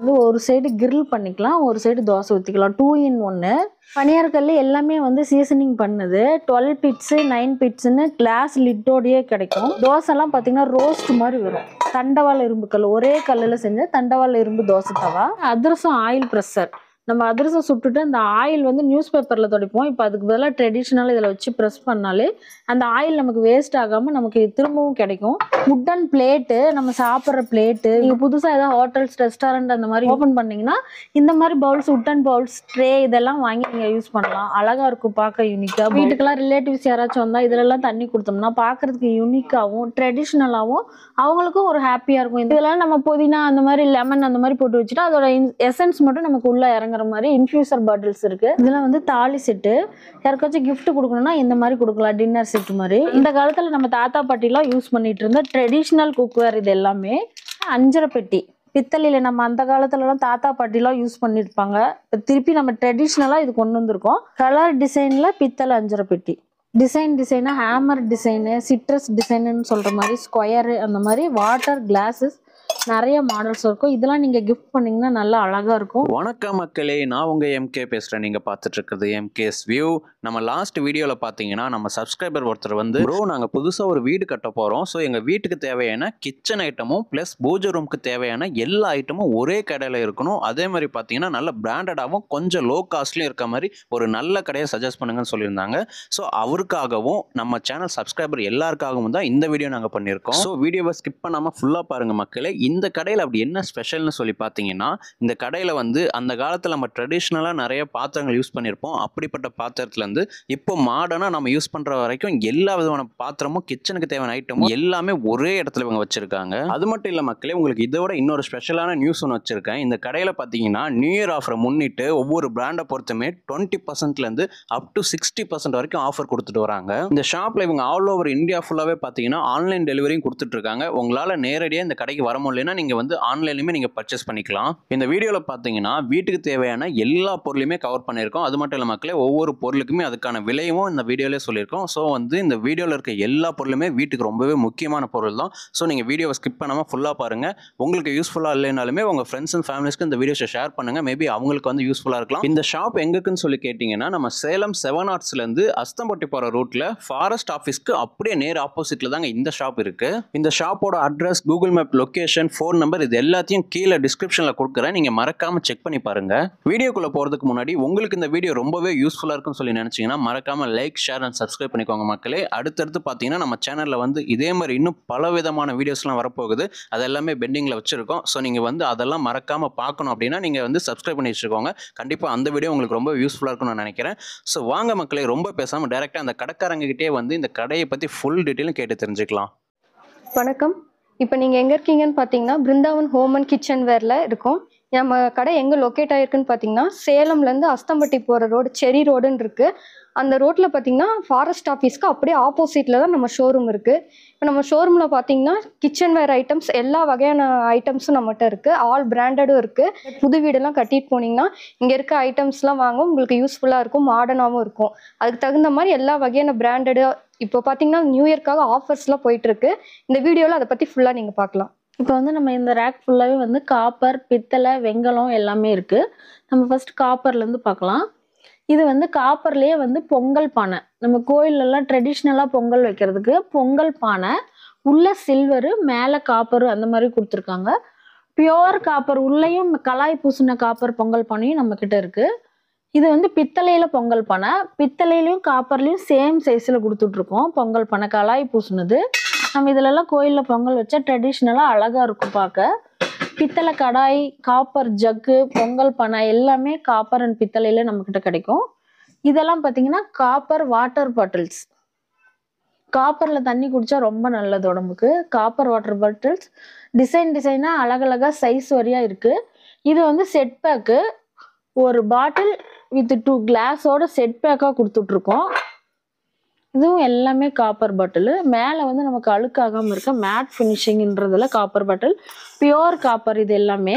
வந்து ஒரு side grill பண்ணிக்கலாம், ஒரு சைடு தோசை ஊற்றிக்கலாம். 2 in 1. பனியாரக்கல் எல்லாமே வந்து சீசனிங் பண்ணுது. 12 பிட்ஸு 9 பிட்ஸ்ன்னு கிளாஸ் லிட்டோடையே கிடைக்கும். தோசைலாம் பார்த்தீங்கன்னா ரோஸ்ட் மாதிரி வரும். தண்டவாள இரும்பு கல், ஒரே கல்லில் செஞ்ச தண்டவாள இரும்பு தோசை தவா. அதிரசம் ஆயில் ப்ரெஷர். நம்ம அதிரசம் சுட்டுட்டு அந்த ஆயில் வந்து நியூஸ் பேப்பரில் துடைப்போம். இப்போ அதுக்கு பதிலாக ட்ரெடிஷ்னலாக இதில் வச்சு ப்ரெஸ் பண்ணாலே அந்த ஆயில் நமக்கு வேஸ்ட் ஆகாமல் நமக்கு திரும்பவும் கிடைக்கும். உட்டன் பிளேட்டு, நம்ம சாப்பிட்ற பிளேட்டு, நீங்கள் புதுசாக ஏதாவது ஹோட்டல்ஸ் ரெஸ்டாரண்ட் அந்த மாதிரி ஓப்பன் பண்ணிங்கன்னா இந்த மாதிரி பவுல்ஸ், உட்டன் பவுல்ஸ், ட்ரே இதெல்லாம் வாங்கி நீங்கள் யூஸ் பண்ணலாம். அழகாக இருக்கும், பார்க்க யூனிக்காக. வீட்டுக்கெல்லாம் ரிலேட்டிவ்ஸ் யாராச்சும் வந்தால் இதிலெல்லாம் தண்ணி கொடுத்தோம்னா பார்க்குறதுக்கு யூனிக்காகவும் ட்ரெடிஷ்னலாகவும் அவங்களுக்கும் ஒரு ஹாப்பியாக இருக்கும். இதெல்லாம் நம்ம புதினா அந்த மாதிரி லெமன் அந்த மாதிரி போட்டு வச்சுட்டு அதோட எசன்ஸ் மட்டும் நமக்கு உள்ளே இறங்குற மாதிரி இன்ஃபியூசர் பாட்டில்ஸ் இருக்கு. இதெல்லாம் வந்து தாலி செட்டு. யாருக்காச்சும் கிஃப்ட் கொடுக்கணும்னா இந்த மாதிரி கொடுக்கலாம், டின்னர் செட் மாதிரி. இந்த காலத்தில் நம்ம தாத்தா பாட்டிலாம் யூஸ் பண்ணிட்டு இருந்த ட்ரெடிஷ்னல் குக்வேர் இது எல்லாமே. அஞ்சரை பெட்டி பித்தளையில் நம்ம அந்த காலத்துலலாம் தாத்தா பாட்டிலாம் யூஸ் பண்ணியிருப்பாங்க. இப்போ திருப்பி நம்ம ட்ரெடிஷ்னலாக இது கொண்டு வந்திருக்கோம். கலர் டிசைனில் பித்தளை அஞ்சரை பெட்டி. டிசைனாக ஹேமர் டிசைனு, சிட்ரஸ் டிசைனுன்னு சொல்கிற மாதிரி, ஸ்கொயரு அந்த மாதிரி வாட்டர் கிளாஸஸ் நிறைய மாடல்ஸ் இருக்கும். இதெல்லாம் நீங்கள் கிஃப்ட் பண்ணிங்கன்னா நல்லா அழகாக இருக்கும். வணக்கம் மக்களே, நான் உங்கள் எம்கே பேசுகிறேன். நீங்கள் பார்த்துட்டு இருக்கிறது எம்கேஸ் வியூ. நம்ம லாஸ்ட் வீடியோவில் பார்த்தீங்கன்னா நம்ம சப்ஸ்கிரைபர் ஒருத்தர் வந்து ப்ரோ நாங்கள் புதுசாக ஒரு வீடு கட்ட போகிறோம், ஸோ எங்கள் வீட்டுக்கு தேவையான கிச்சன் ஐட்டமும் ப்ளஸ் பூஜை ரூமுக்கு தேவையான எல்லா ஐட்டமும் ஒரே கடையில் இருக்கணும். அதே மாதிரி பார்த்தீங்கன்னா நல்ல பிராண்டடாகவும் கொஞ்சம் லோ காஸ்ட்லையும் இருக்க மாதிரி ஒரு நல்ல கடையை சஜஸ்ட் பண்ணுங்கன்னு சொல்லியிருந்தாங்க. ஸோ அவருக்காகவும் நம்ம சேனல் சப்ஸ்கிரைபர் எல்லாருக்காகவும் தான் இந்த வீடியோ நாங்கள் பண்ணியிருக்கோம். ஸோ வீடியோவை ஸ்கிப் பண்ணாமல் ஃபுல்லாக பாருங்கள் மக்களே. இந்த கடையில் அப்படி என்ன ஸ்பெஷல்னு சொல்லி பார்த்தீங்கன்னா, இந்த கடையில் வந்து அந்த காலத்தில் நம்ம ட்ரெடிஷ்னலாக நிறைய பாத்திரங்கள் யூஸ் பண்ணியிருப்போம். அப்படிப்பட்ட பாத்திரத்துலேருந்து இப்போ மாடர்னாக நம்ம யூஸ் பண்ணுற வரைக்கும் எல்லா விதமான பாத்திரமும் கிச்சனுக்கு தேவையான ஐட்டமும் எல்லாமே ஒரே இடத்துல இவங்க வச்சுருக்காங்க. அது மட்டும் இல்லை மக்களே, உங்களுக்கு இதோட இன்னொரு ஸ்பெஷலான நியூஸ் ஒன்று வச்சுருக்கேன். இந்த கடையில் பார்த்தீங்கன்னா நியூ இயர் ஆஃபரை முன்னிட்டு ஒவ்வொரு பிராண்டை பொறுத்துமே 20%லேருந்து அப் டு 60% வரைக்கும் ஆஃபர் கொடுத்துட்டு வராங்க. இந்த ஷாப்பில் இவங்க ஆல் ஓவர் இந்தியா ஃபுல்லாகவே பார்த்தீங்கன்னா ஆன்லைன் டெலிவரியும் கொடுத்துட்ருக்காங்க. உங்களால் நேரடியாக இந்த கடைக்கு வர முடியலன்னா நீங்கள் வந்து ஆன்லைன்லையுமே நீங்கள் பர்ச்சேஸ் பண்ணிக்கலாம். இந்த வீடியோவில் பார்த்தீங்கன்னா வீட்டுக்கு தேவையான எல்லா பொருளையுமே கவர் பண்ணியிருக்கோம். அது மட்டும் இல்லை மக்களே, ஒவ்வொரு பொருளுக்குமே அதுக்கான விலையும் இந்த வீடியோவிலே சொல்லியிருக்கோம். ஸோ வந்து இந்த வீடியோவில் இருக்க எல்லா பொருளுமே வீட்டுக்கு ரொம்பவே முக்கியமான பொருள் தான். ஸோ நீங்கள் வீடியோவை ஸ்கிப் பண்ணாமல் ஃபுல்லாக பாருங்கள். உங்களுக்கு யூஸ்ஃபுல்லாக இல்லைனாலுமே உங்கள் ஃப்ரெண்ட்ஸ் அண்ட் ஃபேமிலிஸ்க்கு இந்த வீடியோஸை ஷேர் பண்ணுங்கள். மேபி அவங்களுக்கு வந்து யூஸ்ஃபுல்லாக இருக்கலாம். இந்த ஷாப் எங்குக்குன்னு சொல்லி கேட்டிங்கன்னா, நம்ம சேலம் 7 ஆர்ட்ஸ்லேருந்து அஸ்தம்பட்டி போகிற ரூட்டில் ஃபாரஸ்ட் ஆஃபீஸ்க்கு அப்படியே நேர் ஆப்போசிட்டில் தாங்க இந்த ஷாப் இருக்குது. இந்த ஷாப்போட address, Google map location, phone number இது எல்லாத்தையும் கீழே டிஸ்கிரிப்ஷனில் கொடுக்குறேன். நீங்கள் மறக்காமல் செக் பண்ணி பாருங்கள். வீடியோக்குள்ளே போகிறதுக்கு முன்னாடி உங்களுக்கு இந்த வீடியோ ரொம்பவே யூஸ்ஃபுல்லாக இருக்குன்னு சொல்லி நினச்சிங்கன்னா மறக்காமல் லைக், ஷேர் அண்ட் சப்ஸ்கிரைப் பண்ணிக்கோங்க மக்களே. அடுத்தடுத்து பார்த்தீங்கன்னா நம்ம சேனலில் வந்து இதே மாதிரி இன்னும் பல விதமான வீடியோஸ்லாம் வரப்போகுது. அது எல்லாமே பெண்டிங்கில் வச்சுருக்கோம். ஸோ நீங்கள் வந்து அதெல்லாம் மறக்காமல் பார்க்கணும் அப்படின்னா நீங்கள் வந்து சப்ஸ்கிரைப் பண்ணி வச்சுக்கோங்க. கண்டிப்பாக அந்த வீடியோ உங்களுக்கு ரொம்ப யூஸ்ஃபுல்லாக இருக்கும்னு நான் நினைக்கிறேன். ஸோ வாங்க மக்களே, ரொம்ப பேசாமல் டைரெக்டாக அந்த கடைக்காரங்ககிட்டே வந்து இந்த கடையை பற்றி ஃபுல் டீட்டெயிலும் கேட்டு தெரிஞ்சுக்கலாம். வணக்கம். இப்போ நீங்கள் எங்கே இருக்கீங்கன்னு பார்த்தீங்கன்னா பிருந்தாவன் ஹோம் அண்ட் கிச்சன் வேரில் இருக்கும். நம்ம கடை எங்கே லொக்கேட் ஆகிருக்குன்னு பார்த்தீங்கன்னா சேலம்லேருந்து அஸ்தம்பட்டி போகிற ரோடு, செரி ரோடுன்னு இருக்குது. அந்த ரோட்டில் பார்த்தீங்கன்னா ஃபாரஸ்ட் ஆஃபீஸ்க்கு அப்படியே ஆப்போசிட்டில் தான் நம்ம ஷோரூம் இருக்குது. இப்போ நம்ம ஷோரூமில் பார்த்தீங்கன்னா கிச்சன் வேர் ஐட்டம்ஸ் எல்லா வகையான ஐட்டம்ஸும் நம்மகிட்ட இருக்குது. ஆல் பிராண்டடும் இருக்குது. புது வீடெல்லாம் கட்டிட்டு போனீங்கன்னா இங்கே இருக்க ஐட்டம்ஸ்லாம் வாங்க உங்களுக்கு யூஸ்ஃபுல்லாக இருக்கும், மாடர்னாகவும் இருக்கும். அதுக்கு தகுந்த மாதிரி எல்லா வகையான பிராண்டடு இப்போ பார்த்தீங்கன்னா நியூ இயர்க்காக ஆஃபர்ஸ்லாம் போயிட்டுருக்கு. இந்த வீடியோவில் அதை பற்றி ஃபுல்லாக நீங்கள் பார்க்கலாம். இப்போ வந்து நம்ம இந்த ரேக் ஃபுல்லாகவே வந்து காப்பர், பித்தளை, வெங்கலம் எல்லாமே இருக்குது. நம்ம ஃபர்ஸ்ட் காப்பர்லேருந்து பார்க்கலாம். இது வந்து காப்பர்லேயே வந்து பொங்கல் பானை. நம்ம கோயிலெல்லாம் ட்ரெடிஷ்னலாக பொங்கல் வைக்கிறதுக்கு பொங்கல் பானை, உள்ள சில்வரு மேலே காப்பரு அந்த மாதிரி கொடுத்துருக்காங்க. பியோர் காப்பர் உள்ளேயும் கலாய் பூசின காப்பர் பொங்கல் பானையும் நம்மக்கிட்ட இருக்குது. இது வந்து பித்தளையில் பொங்கல் பானை. பித்தளையிலையும் காப்பர்லேயும் சேம் சைஸில் கொடுத்துட்ருக்கோம் பொங்கல் பானை, கலாய் பூசினது. நம்ம இதிலெல்லாம் கோயிலில் பொங்கல் வச்சா ட்ரெடிஷ்னலாக அழகாக இருக்கும் பார்க்க. பித்தளை கடாய், காப்பர் ஜக்கு, பொங்கல் பானை எல்லாமே காப்பர் அண்ட் பித்தளையில் நம்மக்கிட்ட கிடைக்கும். இதெல்லாம் பார்த்தீங்கன்னா காப்பர் வாட்டர் பாட்டில்ஸ். காப்பரில் தண்ணி குடித்தா ரொம்ப நல்லது உடம்புக்கு. காப்பர் வாட்டர் பாட்டில்ஸ் டிசைனாக அழகழகாக சைஸ் வரையாக இருக்குது. இது வந்து செட் பேக்கு. ஒரு பாட்டில் வித் 2 கிளாஸோட செட் பேக்காக கொடுத்துட்ருக்கோம். இதுவும் எல்லாமே காப்பர் பாட்டில். மேலே வந்து நமக்கு அழுக்காகாமல் இருக்க மேட் ஃபினிஷிங்ன்றதுல காப்பர் பாட்டில், பியோர் காப்பர் இது எல்லாமே.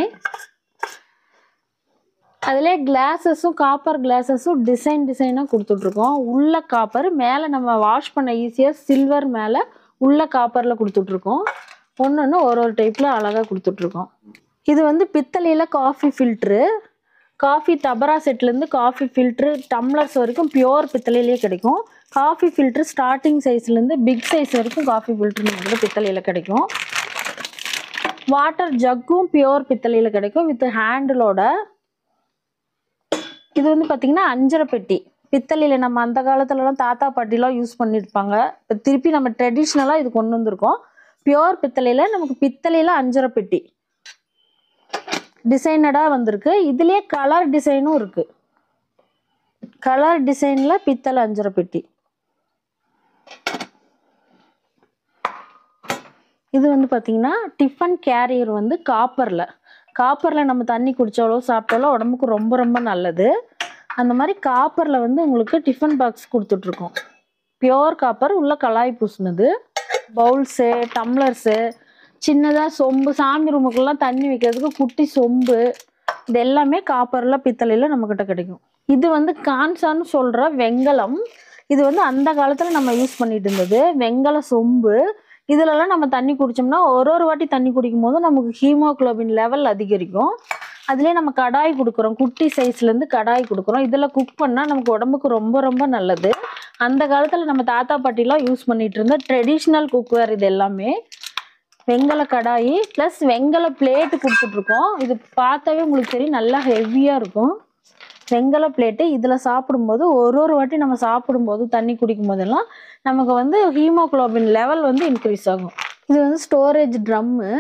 அதிலே கிளாஸஸும் காப்பர் கிளாஸஸும் டிசைனாக கொடுத்துட்ருக்கோம். உள்ள காப்பர், மேலே நம்ம வாஷ் பண்ண ஈஸியாக சில்வர் மேலே உள்ள காப்பரில் கொடுத்துட்ருக்கோம். ஒன்று ஒரு டைப்பில் அழகாக கொடுத்துட்ருக்கோம். இது வந்து பித்தளையில் காஃபி ஃபில்ட்ரு, காஃபி டபரா செட்லேருந்து காஃபி ஃபில்ட்ரு டம்ளர்ஸ் வரைக்கும் பியோர் பித்தளையிலே கிடைக்கும். காஃபி ஃபில்ட்ரு ஸ்டார்டிங் சைஸ்லேருந்து பிக் சைஸ் வரைக்கும் காஃபி ஃபில்ட்ரு நமக்கு பித்தளையில் கிடைக்கும். வாட்டர் ஜக்கும் பியோர் பித்தளையில் கிடைக்கும் வித் ஹேண்டிலோட. இது வந்து பார்த்திங்கன்னா அஞ்சரை பெட்டி. பித்தளையில் நம்ம அந்த காலத்துலலாம் தாத்தா பாட்டிலாம் யூஸ் பண்ணியிருப்பாங்க. இப்போ திருப்பி நம்ம ட்ரெடிஷ்னலாக இது கொண்டு வந்திருக்கோம். பியோர் பித்தளையில் நமக்கு பித்தளையில் அஞ்சரை பெட்டி டிசைனடாக வந்திருக்கு. இதுலேயே கலர் டிசைனும் இருக்குது. கலர் டிசைனில் பித்தளை அஞ்சரை பெட்டி. இது வந்து பார்த்திங்கன்னா டிஃபன் கேரியர் வந்து காப்பரில் நம்ம தண்ணி குடித்தாலோ சாப்பிட்டாலோ உடம்புக்கு ரொம்ப ரொம்ப நல்லது. அந்த மாதிரி காப்பரில் வந்து உங்களுக்கு டிஃபன் பாக்ஸ் கொடுத்துட்ருக்கோம். பியோர் காப்பர் உள்ள கலாய் பூசினது. பவுல்ஸு, டம்ளர்ஸு, சின்னதாக சொம்பு, சாமி ரூமுக்கெல்லாம் தண்ணி வைக்கிறதுக்கு குட்டி சொம்பு, இது எல்லாமே காப்பரில் பித்தளையில் நம்மக்கிட்ட கிடைக்கும். இது வந்து கான்சான்னு சொல்கிற வெங்கலம். இது வந்து அந்த காலத்தில் நம்ம யூஸ் பண்ணிட்டு இருந்தது வெங்கல சொம்பு. இதிலலாம் நம்ம தண்ணி குடித்தோம்னா ஒரு வாட்டி தண்ணி குடிக்கும் போது நமக்கு ஹீமோக்ளோபின் லெவல் அதிகரிக்கும். அதிலே நம்ம கடாய் கொடுக்குறோம், குட்டி சைஸ்லேருந்து கடாய் கொடுக்குறோம். இதில் குக் பண்ணால் நமக்கு உடம்புக்கு ரொம்ப ரொம்ப நல்லது. அந்த காலத்தில் நம்ம தாத்தா பாட்டிலாம் யூஸ் பண்ணிகிட்டு இருந்த ட்ரெடிஷ்னல் குக்வேர் இது எல்லாமே. வெங்கல கடாயி ப்ளஸ் வெங்கல பிளேட்டு கொடுத்துட்ருக்கோம். இது பார்த்தாவே உங்களுக்கு தெரியும், நல்லா ஹெவியாக இருக்கும். வெங்கல பிளேட்டு இதில் சாப்பிடும்போது ஒரு வாட்டி நம்ம சாப்பிடும்போது தண்ணி குடிக்கும் போதெல்லாம் நமக்கு வந்து ஹீமோக்ளோபின் லெவல் வந்து இன்க்ரீஸ் ஆகும். இது வந்து ஸ்டோரேஜ் ட்ரம்மு,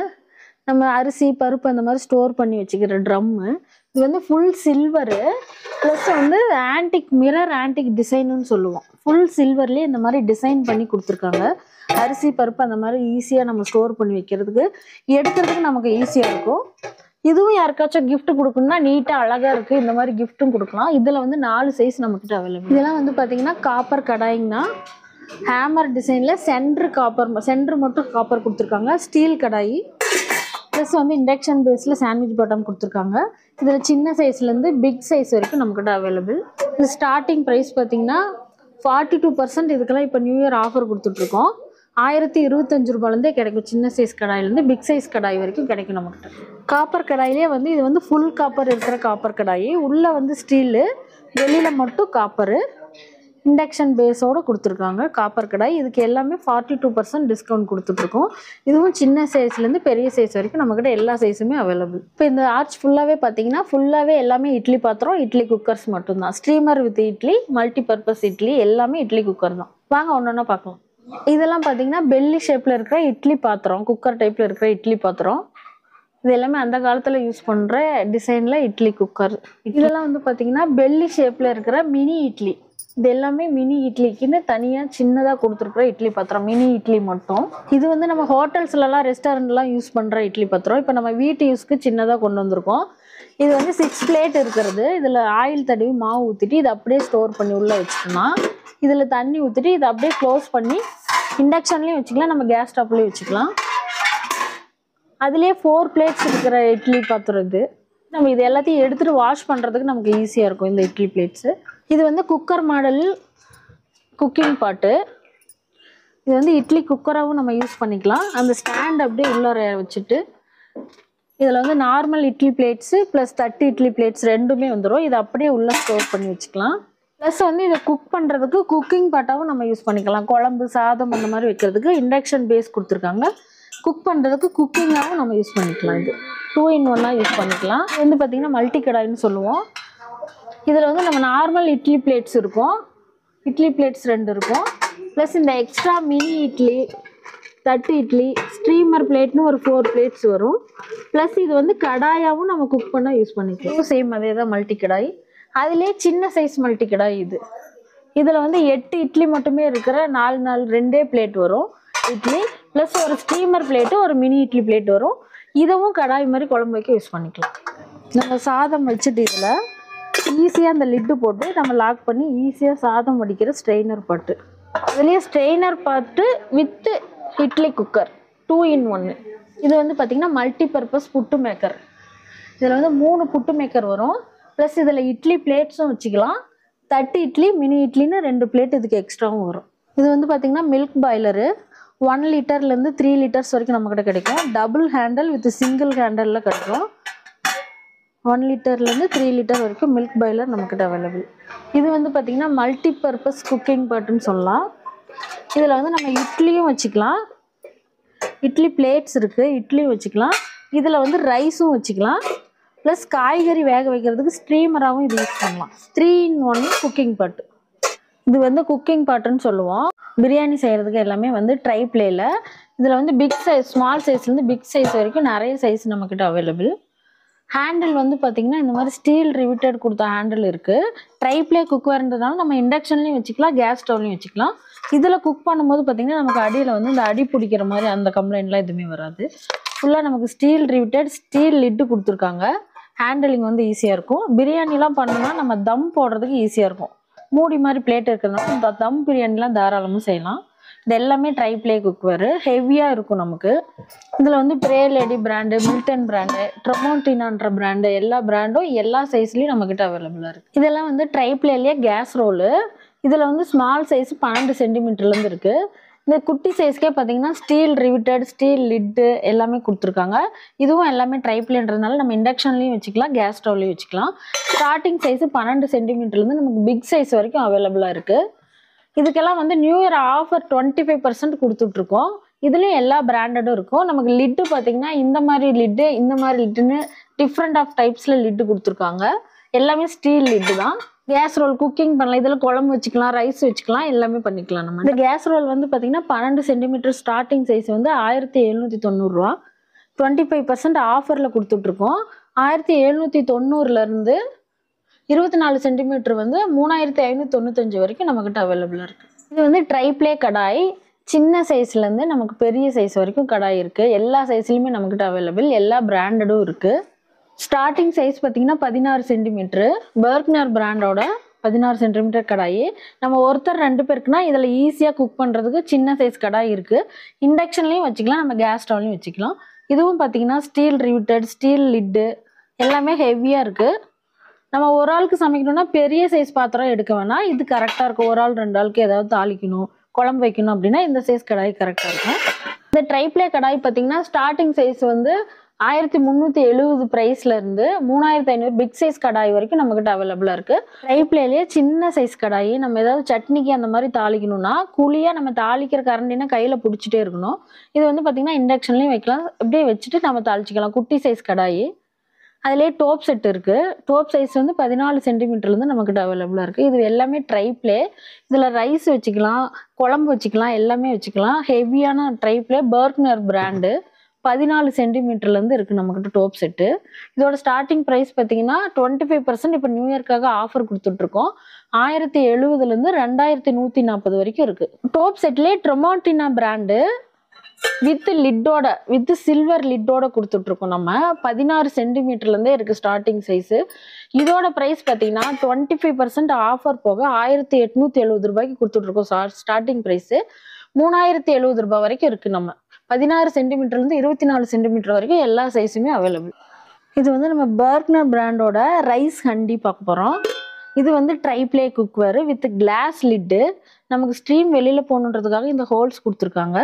நம்ம அரிசி பருப்பு அந்த மாதிரி ஸ்டோர் பண்ணி வச்சுக்கிற ட்ரம்மு. இது வந்து ஃபுல் சில்வரு ப்ளஸ் வந்து மிரர் ஆன்டிக் டிசைனுன்னு சொல்லுவோம். ஃபுல் சில்வர்லேயே இந்த மாதிரி டிசைன் பண்ணி கொடுத்துருக்காங்க. அரிசி பருப்பு அந்த மாதிரி ஈஸியாக நம்ம ஸ்டோர் பண்ணி வைக்கிறதுக்கு, எடுக்கிறதுக்கு நமக்கு ஈஸியாக இருக்கும். இதுவும் யாருக்காச்சும் கிஃப்ட் கொடுக்கணும்னா நீட்டாக அழகாக இருக்குது, இந்த மாதிரி கிஃப்ட்டும் கொடுக்கலாம். இதில் வந்து 4 சைஸ் நம்மக்கிட்ட அவைலபிள். இதெல்லாம் வந்து பார்த்திங்கன்னா காப்பர் கடாயிங்கன்னா ஹேமர் டிசைனில் சென்ட்ரு மட்டும் காப்பர் கொடுத்துருக்காங்க. ஸ்டீல் கடாயி ப்ளஸ் வந்து இண்டக்ஷன் பேஸில் சாண்ட்விச் பாட்டம் கொடுத்துருக்காங்க. இதில் சின்ன சைஸ்லேருந்து பிக் சைஸ் வரைக்கும் நம்மக்கிட்ட அவைலபிள். இது ஸ்டார்டிங் ப்ரைஸ் பார்த்திங்கன்னா 42% இதுக்கெல்லாம் இப்போ நியூ இயர் ஆஃபர் கொடுத்துட்ருக்கோம். 1025 ரூபாயிலேருந்தே கிடைக்கும். சின்ன சைஸ் கடாயிலேருந்து பிக் சைஸ் கடாய் வரைக்கும் கிடைக்கும் நம்மகிட்ட. காப்பர் கடாயிலே வந்து இது வந்து ஃபுல் காப்பர் இருக்கிற காப்பர் கடாயி, உள்ளே வந்து ஸ்டீலு, வெளியில் மட்டும் காப்பரு, இண்டக்ஷன் பேஸோடு கொடுத்துருக்காங்க காப்பர் கடாய். இதுக்கு எல்லாமே 42% டிஸ்கவுண்ட் கொடுத்துட்ருக்கோம். இதுவும் சின்ன சைஸ்லேருந்து பெரிய சைஸ் வரைக்கும் நம்மக்கிட்ட எல்லா சைஸுமே அவைலபிள். இப்போ இந்த ஆர்ச் ஃபுல்லாகவே பார்த்தீங்கன்னா ஃபுல்லாகவே எல்லாமே இட்லி பாத்திரம், இட்லி குக்கர்ஸ் மட்டும்தான். Streamer with idli, multi purpose idli, எல்லாமே இட்லி குக்கர் தான். வாங்க ஒன்று ஒன்றா பார்க்கலாம். இதெல்லாம் பார்த்தீங்கன்னா பெல்லி ஷேப்பில் இருக்கிற இட்லி பாத்திரம், குக்கர் டைப்பில் இருக்கிற இட்லி பாத்திரம். இது எல்லாமே அந்த காலத்தில் யூஸ் பண்ணுற டிசைனில் இட்லி குக்கர். இதெல்லாம் வந்து பார்த்தீங்கன்னா பெல்லி ஷேப்பில் இருக்கிற மினி இட்லி. இது எல்லாமே மினி இட்லிக்குன்னு தனியாக சின்னதாக கொடுத்துருக்குற இட்லி பாத்திரம், மினி இட்லி மட்டும். இது வந்து நம்ம ஹோட்டல்ஸ்லலாம் ரெஸ்டாரண்ட்லாம் யூஸ் பண்ணுற இட்லி பாத்திரம். இப்போ நம்ம வீட்டு யூஸ்க்கு சின்னதாக கொண்டு வந்திருக்கோம். இது வந்து 6 பிளேட் இருக்கிறது. இதில் ஆயில் தடவி மாவு ஊற்றிட்டு இதை அப்படியே ஸ்டோர் பண்ணி உள்ளே வச்சுக்கோன்னா, இதில் தண்ணி ஊற்றிட்டு இதை அப்படியே க்ளோஸ் பண்ணி இண்டக்ஷன்லேயும் வச்சுக்கலாம், நம்ம கேஸ் ஸ்டவ்லேயும் வச்சுக்கலாம். அதுலேயே 4 பிளேட்ஸ் இருக்கிற இட்லி பாத்திரம் இது. நம்ம இது எல்லாத்தையும் எடுத்துகிட்டு வாஷ் பண்ணுறதுக்கு நமக்கு ஈஸியாக இருக்கும் இந்த இட்லி பிளேட்ஸு. இது வந்து குக்கர் மாடல் குக்கிங் பாட்டு. இது வந்து இட்லி குக்கராகவும் நம்ம யூஸ் பண்ணிக்கலாம். அந்த ஸ்டாண்ட் அப்படியே உள்ளார வச்சுட்டு இதில் வந்து normal idli plates plus 30 idli plates ரெண்டுமே வந்துடும். இதை அப்படியே உள்ளே ஸ்டோர் பண்ணி வச்சுக்கலாம். ப்ளஸ் வந்து இதை குக் பண்ணுறதுக்கு குக்கிங் பாட்டாகவும் நம்ம யூஸ் பண்ணிக்கலாம். குழம்பு, சாதம் அந்த மாதிரி வைக்கிறதுக்கு இண்டக்ஷன் பேஸ் கொடுத்துருக்காங்க. குக் பண்ணுறதுக்கு குக்கிங்காகவும் நம்ம யூஸ் பண்ணிக்கலாம். இது 2 in 1 யூஸ் பண்ணிக்கலாம். இது வந்து பார்த்திங்கன்னா மல்டி கடாய்னு சொல்லுவோம். இதில் வந்து நம்ம நார்மல் இட்லி பிளேட்ஸ் இருக்கும், இட்லி பிளேட்ஸ் 2 இருக்கும். ப்ளஸ் இந்த extra mini idli, 30 idli, steamer பிளேட்னு ஒரு 4 பிளேட்ஸ் வரும். ப்ளஸ் இது வந்து கடாயாகவும் நம்ம குக் பண்ண யூஸ் பண்ணிக்கலாம். சேம் அதே தான் மல்டி கடாய். அதிலே சின்ன சைஸ் மல்டி கடாய் இது. இதில் வந்து 8 இட்லி மட்டுமே இருக்கிற 4 2 பிளேட் வரும் இட்லி. ப்ளஸ் ஒரு ஸ்டீமர் பிளேட்டு, ஒரு மினி இட்லி பிளேட் வரும். இதுவும் கடாய் மாதிரி குழம்பு வைக்க யூஸ் பண்ணிக்கலாம். நம்ம சாதம் வச்சுட்டு இதில் ஈஸியாக அந்த லிட்டு போட்டு நம்ம லாக் பண்ணி ஈஸியாக சாதம் வடிக்கிற ஸ்ட்ரெயினர் பாட்டு. அதுலேயே ஸ்ட்ரெயினர் பாட்டு வித்து இட்லி குக்கர் 2 in 1. இது வந்து பார்த்திங்கன்னா மல்டி பர்பஸ் புட்டு மேக்கர். இதில் வந்து 3 புட்டு மேக்கர் வரும். ப்ளஸ் இதில் இட்லி பிளேட்ஸும் வச்சுக்கலாம். 30 இட்லி, மினி இட்லின்னு 2 பிளேட் இதுக்கு எக்ஸ்ட்ராவும் வரும். இது வந்து பார்த்திங்கன்னா மில்க் பாய்லரு. 1 லிட்டர்லேருந்து 3 லிட்டர்ஸ் வரைக்கும் நம்மக்கிட்ட கிடைக்கும். டபுள் ஹேண்டல் வித் சிங்கிள் ஹேண்டலில் கிடைக்கும். 1 லிட்டர்லேருந்து 3 லிட்டர் வரைக்கும் மில்க் பாய்லர் நம்மக்கிட்ட அவைலபிள். இது வந்து பார்த்திங்கன்னா மல்டி பர்பஸ் குக்கிங் பாட்டுன்னு சொல்லலாம். இதில் வந்து நம்ம இட்லியும் வச்சுக்கலாம், இட்லி பிளேட்ஸ் இருக்குது, இட்லியும் வச்சுக்கலாம். இதில் வந்து ரைஸும் வச்சுக்கலாம், ப்ளஸ் காய்கறி வேக வைக்கிறதுக்கு ஸ்ட்ரீமராகவும் இது யூஸ் பண்ணலாம். 3-in-1 குக்கிங் பாட்டு. இது வந்து குக்கிங் பாட்டுன்னு சொல்லுவோம். பிரியாணி செய்கிறதுக்கு எல்லாமே வந்து ட்ரை பிளேயில். இதில் வந்து பிக் சைஸ், ஸ்மால் சைஸ்லேருந்து பிக் சைஸ் வரைக்கும் நிறைய சைஸ் நம்மக்கிட்ட அவைலபிள். ஹேண்டில் வந்து பார்த்திங்கன்னா இந்த மாதிரி ஸ்டீல் ரிவிட்டட் கொடுத்த ஹேண்டில் இருக்குது. ட்ரை பிளே குக்வேர்ன்றதுனால நம்ம இண்டக்ஷன்லேயும் வச்சுக்கலாம், கேஸ் ஸ்டவ்லையும் வச்சுக்கலாம். இதில் குக் பண்ணும்போது பார்த்திங்கன்னா நமக்கு அடியில் வந்து இந்த அடி பிடிக்கிற மாதிரி அந்த கம்ப்ளைண்ட்லாம் எதுவுமே வராது. ஃபுல்லாக நமக்கு ஸ்டீல் ரிவிட்டட், ஸ்டீல் லிட்டு கொடுத்துருக்காங்க. ஹேண்டிலிங் வந்து ஈஸியாக இருக்கும். பிரியாணிலாம் பண்ணோம்னா நம்ம தம் போடுறதுக்கு ஈஸியாக இருக்கும். மூடி மாதிரி பிளேட் இருக்கிறதுனால இந்த தம் பிரியாணிலாம் தாராளமாக செய்யலாம். இது எல்லாமே ட்ரை பிளே குக்வேர், ஹெவியாக இருக்கும் நமக்கு. இதில் வந்து ப்ரே லேடி பிராண்டு, மில்டன் பிராண்டு, ட்ரமோண்டினான்ற பிராண்டு, எல்லா பிராண்டும் எல்லா சைஸ்லேயும் நம்மக்கிட்ட அவைலபிளாக இருக்குது. இதெல்லாம் வந்து ட்ரை பிளேலேயே கேஸ் ரோலு. இதில் வந்து ஸ்மால் சைஸ் 12 சென்டிமீட்டர்லேருந்து இருக்குது. இந்த குட்டி சைஸ்க்கே பார்த்தீங்கன்னா ஸ்டீல் ரிவிட்டட், ஸ்டீல் லிட்டு எல்லாமே கொடுத்துருக்காங்க. இதுவும் எல்லாமே ட்ரை பிளேன்றதுனால நம்ம இண்டக்ஷன்லேயும் வச்சுக்கலாம், கேஸ் ஸ்டவ்லேயும் வச்சுக்கலாம். ஸ்டார்டிங் சைஸு 12 சென்டிமீட்டர்லேருந்து நமக்கு பிக் சைஸ் வரைக்கும் அவைலபிளாக இருக்குது. இதுக்கெல்லாம் வந்து நியூ இயர் ஆஃபர் 25% கொடுத்துட்ருக்கோம். இதுலேயும் எல்லா பிராண்டடும் இருக்கும். நமக்கு லிட்டு பார்த்தீங்கன்னா இந்த மாதிரி லிட்டு, இந்த மாதிரி லிட்டுன்னு டிஃப்ரெண்ட் ஆஃப் டைப்ஸில் லிட்டு கொடுத்துருக்காங்க. எல்லாமே ஸ்டீல் லிட்டு தான். கேஸ் ரோல் குக்கிங் பண்ணலாம், இதில் குழம்பு வச்சுக்கலாம், ரைஸ் வச்சுக்கலாம், எல்லாமே பண்ணிக்கலாம் நம்ம. இந்த கேஸ் ரோல் வந்து பார்த்திங்கன்னா 12 சென்டிமீட்டர் ஸ்டார்டிங் சைஸ் வந்து 1790 ரூபா. 25% ஆஃபரில் கொடுத்துட்ருக்கோம். 1790லேருந்து 24 சென்டிமீட்டர் வந்து 3595 வரைக்கும் நம்மக்கிட்ட அவைலபிளாக இருக்குது. இது வந்து ட்ரை பிளே கடாய். சின்ன சைஸ்லேருந்து நமக்கு பெரிய சைஸ் வரைக்கும் கடாய் இருக்குது. எல்லா சைஸ்லையுமே நம்மக்கிட்ட அவைலபிள், எல்லா பிராண்டடும் இருக்குது. ஸ்டார்டிங் சைஸ் பார்த்திங்கன்னா 16 சென்டிமீட்ரு. பர்க்னர் பிராண்டோட 16 சென்டிமீட்டர் கடாய். நம்ம ஒருத்தர் 2 பேருக்குனா இதில் ஈஸியாக குக் பண்ணுறதுக்கு சின்ன சைஸ் கடாய் இருக்குது. இண்டக்ஷன்லேயும் வச்சுக்கலாம், நம்ம கேஸ் ஸ்டவ்லையும் வச்சுக்கலாம். இதுவும் பார்த்திங்கன்னா ஸ்டீல் ரிவிட்டட், ஸ்டீல் லிட்டு எல்லாமே ஹெவியாக இருக்குது. நம்ம ஒரு ஆளுக்கு சமைக்கணும்னா பெரிய சைஸ் பாத்திரம் எடுக்க வேணாம், இது கரெக்டாக இருக்கும். ஒரு ஆள் 2 ஆளுக்கு ஏதாவது தாளிக்கணும், குழம்பு வைக்கணும் அப்படின்னா இந்த சைஸ் கடாய் கரெக்டாக இருக்கும். இந்த ட்ரை பிளே கடாய் பார்த்திங்கன்னா ஸ்டார்டிங் சைஸ் வந்து 1370 ப்ரைஸ்லேருந்து 3500 பிக் சைஸ் கடாய் வரைக்கும் நம்மக்கிட்ட அவைலபிளாக இருக்குது. ட்ரை பிளேலேயே சின்ன சைஸ் கடாய். நம்ம ஏதாவது சட்னிக்கு அந்த மாதிரி தாளிக்கணும்னா கூலியாக நம்ம தாளிக்கிற கரண்டினா கையில் பிடிச்சிட்டே இருக்கணும். இது வந்து பார்த்திங்கன்னா இண்டக்ஷன்லேயும் வைக்கலாம், அப்படியே வச்சுட்டு நம்ம தாளிச்சிக்கலாம். குட்டி சைஸ் கடாய். அதிலே டோப் செட் இருக்குது. டோப் சைஸ் வந்து 14 சென்டிமீட்டர்லேருந்து நம்மக்கிட்ட அவைலபிளாக இருக்குது. இது எல்லாமே ட்ரை பிளே. இதில் ரைஸ் வச்சுக்கலாம், குழம்பு வச்சுக்கலாம், எல்லாமே வச்சுக்கலாம். ஹெவியான ட்ரை பிளே, பர்க்னர் பிராண்டு. 14 சென்டிமீட்டர்லேருந்து இருக்குது நம்மக்கிட்ட டோப் செட்டு. இதோட ஸ்டார்டிங் ப்ரைஸ் பார்த்தீங்கன்னா 25% இப்போ நியூ இயர்க்காக ஆஃபர் கொடுத்துட்ருக்கோம். 1070லேருந்து 2140 வரைக்கும் இருக்குது. டோப் செட்லேயே ட்ரமோண்டினா பிராண்டு வித் லிட்டோட, வித் சில்வர் லிட்டோட கொடுத்துட்ருக்கோம். நம்ம 16 சென்டிமீட்டர்லேருந்தே இருக்குது ஸ்டார்டிங் சைஸு. இதோட ப்ரைஸ் பார்த்தீங்கன்னா 25% ஆஃபர் போக 1870 ரூபாய்க்கு கொடுத்துட்ருக்கோம். ஸ்டார்டிங் ப்ரைஸு 3070 ரூபாய் வரைக்கும் இருக்குது. நம்ம 16 சென்டிமீட்டர்லேருந்து 24 சென்டிமீட்டர் வரைக்கும் எல்லா சைஸுமே அவைலபிள். இது வந்து நம்ம பர்க்னர் பிராண்டோட ரைஸ் ஹண்டி பார்க்க போகிறோம். இது வந்து tri ply cookware with glass lid. நமக்கு ஸ்ட்ரீம் வெளியில் போகணுன்றதுக்காக இந்த ஹோல்ஸ் கொடுத்துருக்காங்க.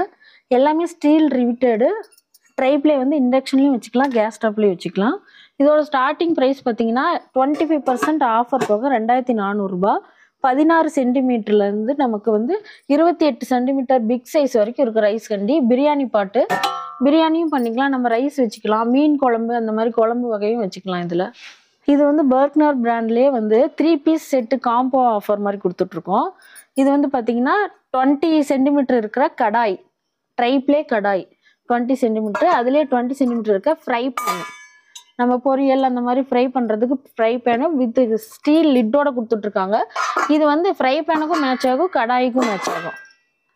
எல்லாமே ஸ்டீல் ரிவிட்டடு. ட்ரை பிளே வந்து இண்டக்ஷன்லேயும் வச்சுக்கலாம், கேஸ் ஸ்டவ்லேயும் வச்சுக்கலாம். இதோட ஸ்டார்டிங் ப்ரைஸ் பார்த்தீங்கன்னா 25% ஆஃபர் போக 2400 ரூபா. 16 சென்டிமீட்டர்லேருந்து நமக்கு வந்து 28 சென்டிமீட்டர் பிக் சைஸ் வரைக்கும் இருக்குது ரைஸ் கண்டி. பிரியாணி பாட்டு, பிரியாணியும் பண்ணிக்கலாம், நம்ம ரைஸ் வச்சுக்கலாம், மீன் குழம்பு அந்த மாதிரி குழம்பு வகையும் வச்சுக்கலாம். இதில் இது வந்து பர்க்னர் பிராண்ட்லேயே வந்து 3 பீஸ் செட்டு காம்போ ஆஃபர் மாதிரி கொடுத்துட்ருக்கோம். இது வந்து பார்த்தீங்கன்னா 20 சென்டிமீட்டர் இருக்கிற கடாய், ட்ரை பிளே கடாய் 20 சென்டிமீட்டர். அதுலேயே 20 சென்டிமீட்டர் இருக்க ஃப்ரை பேன், நம்ம பொரியல் அந்த மாதிரி ஃப்ரை பண்ணுறதுக்கு ஃப்ரை பேனும் வித் ஸ்டீல் லிட்டோட கொடுத்துட்ருக்காங்க. இது வந்து ஃப்ரை பேனுக்கும் மேட்ச் ஆகும், கடாய்க்கும் மேட்ச் ஆகும்.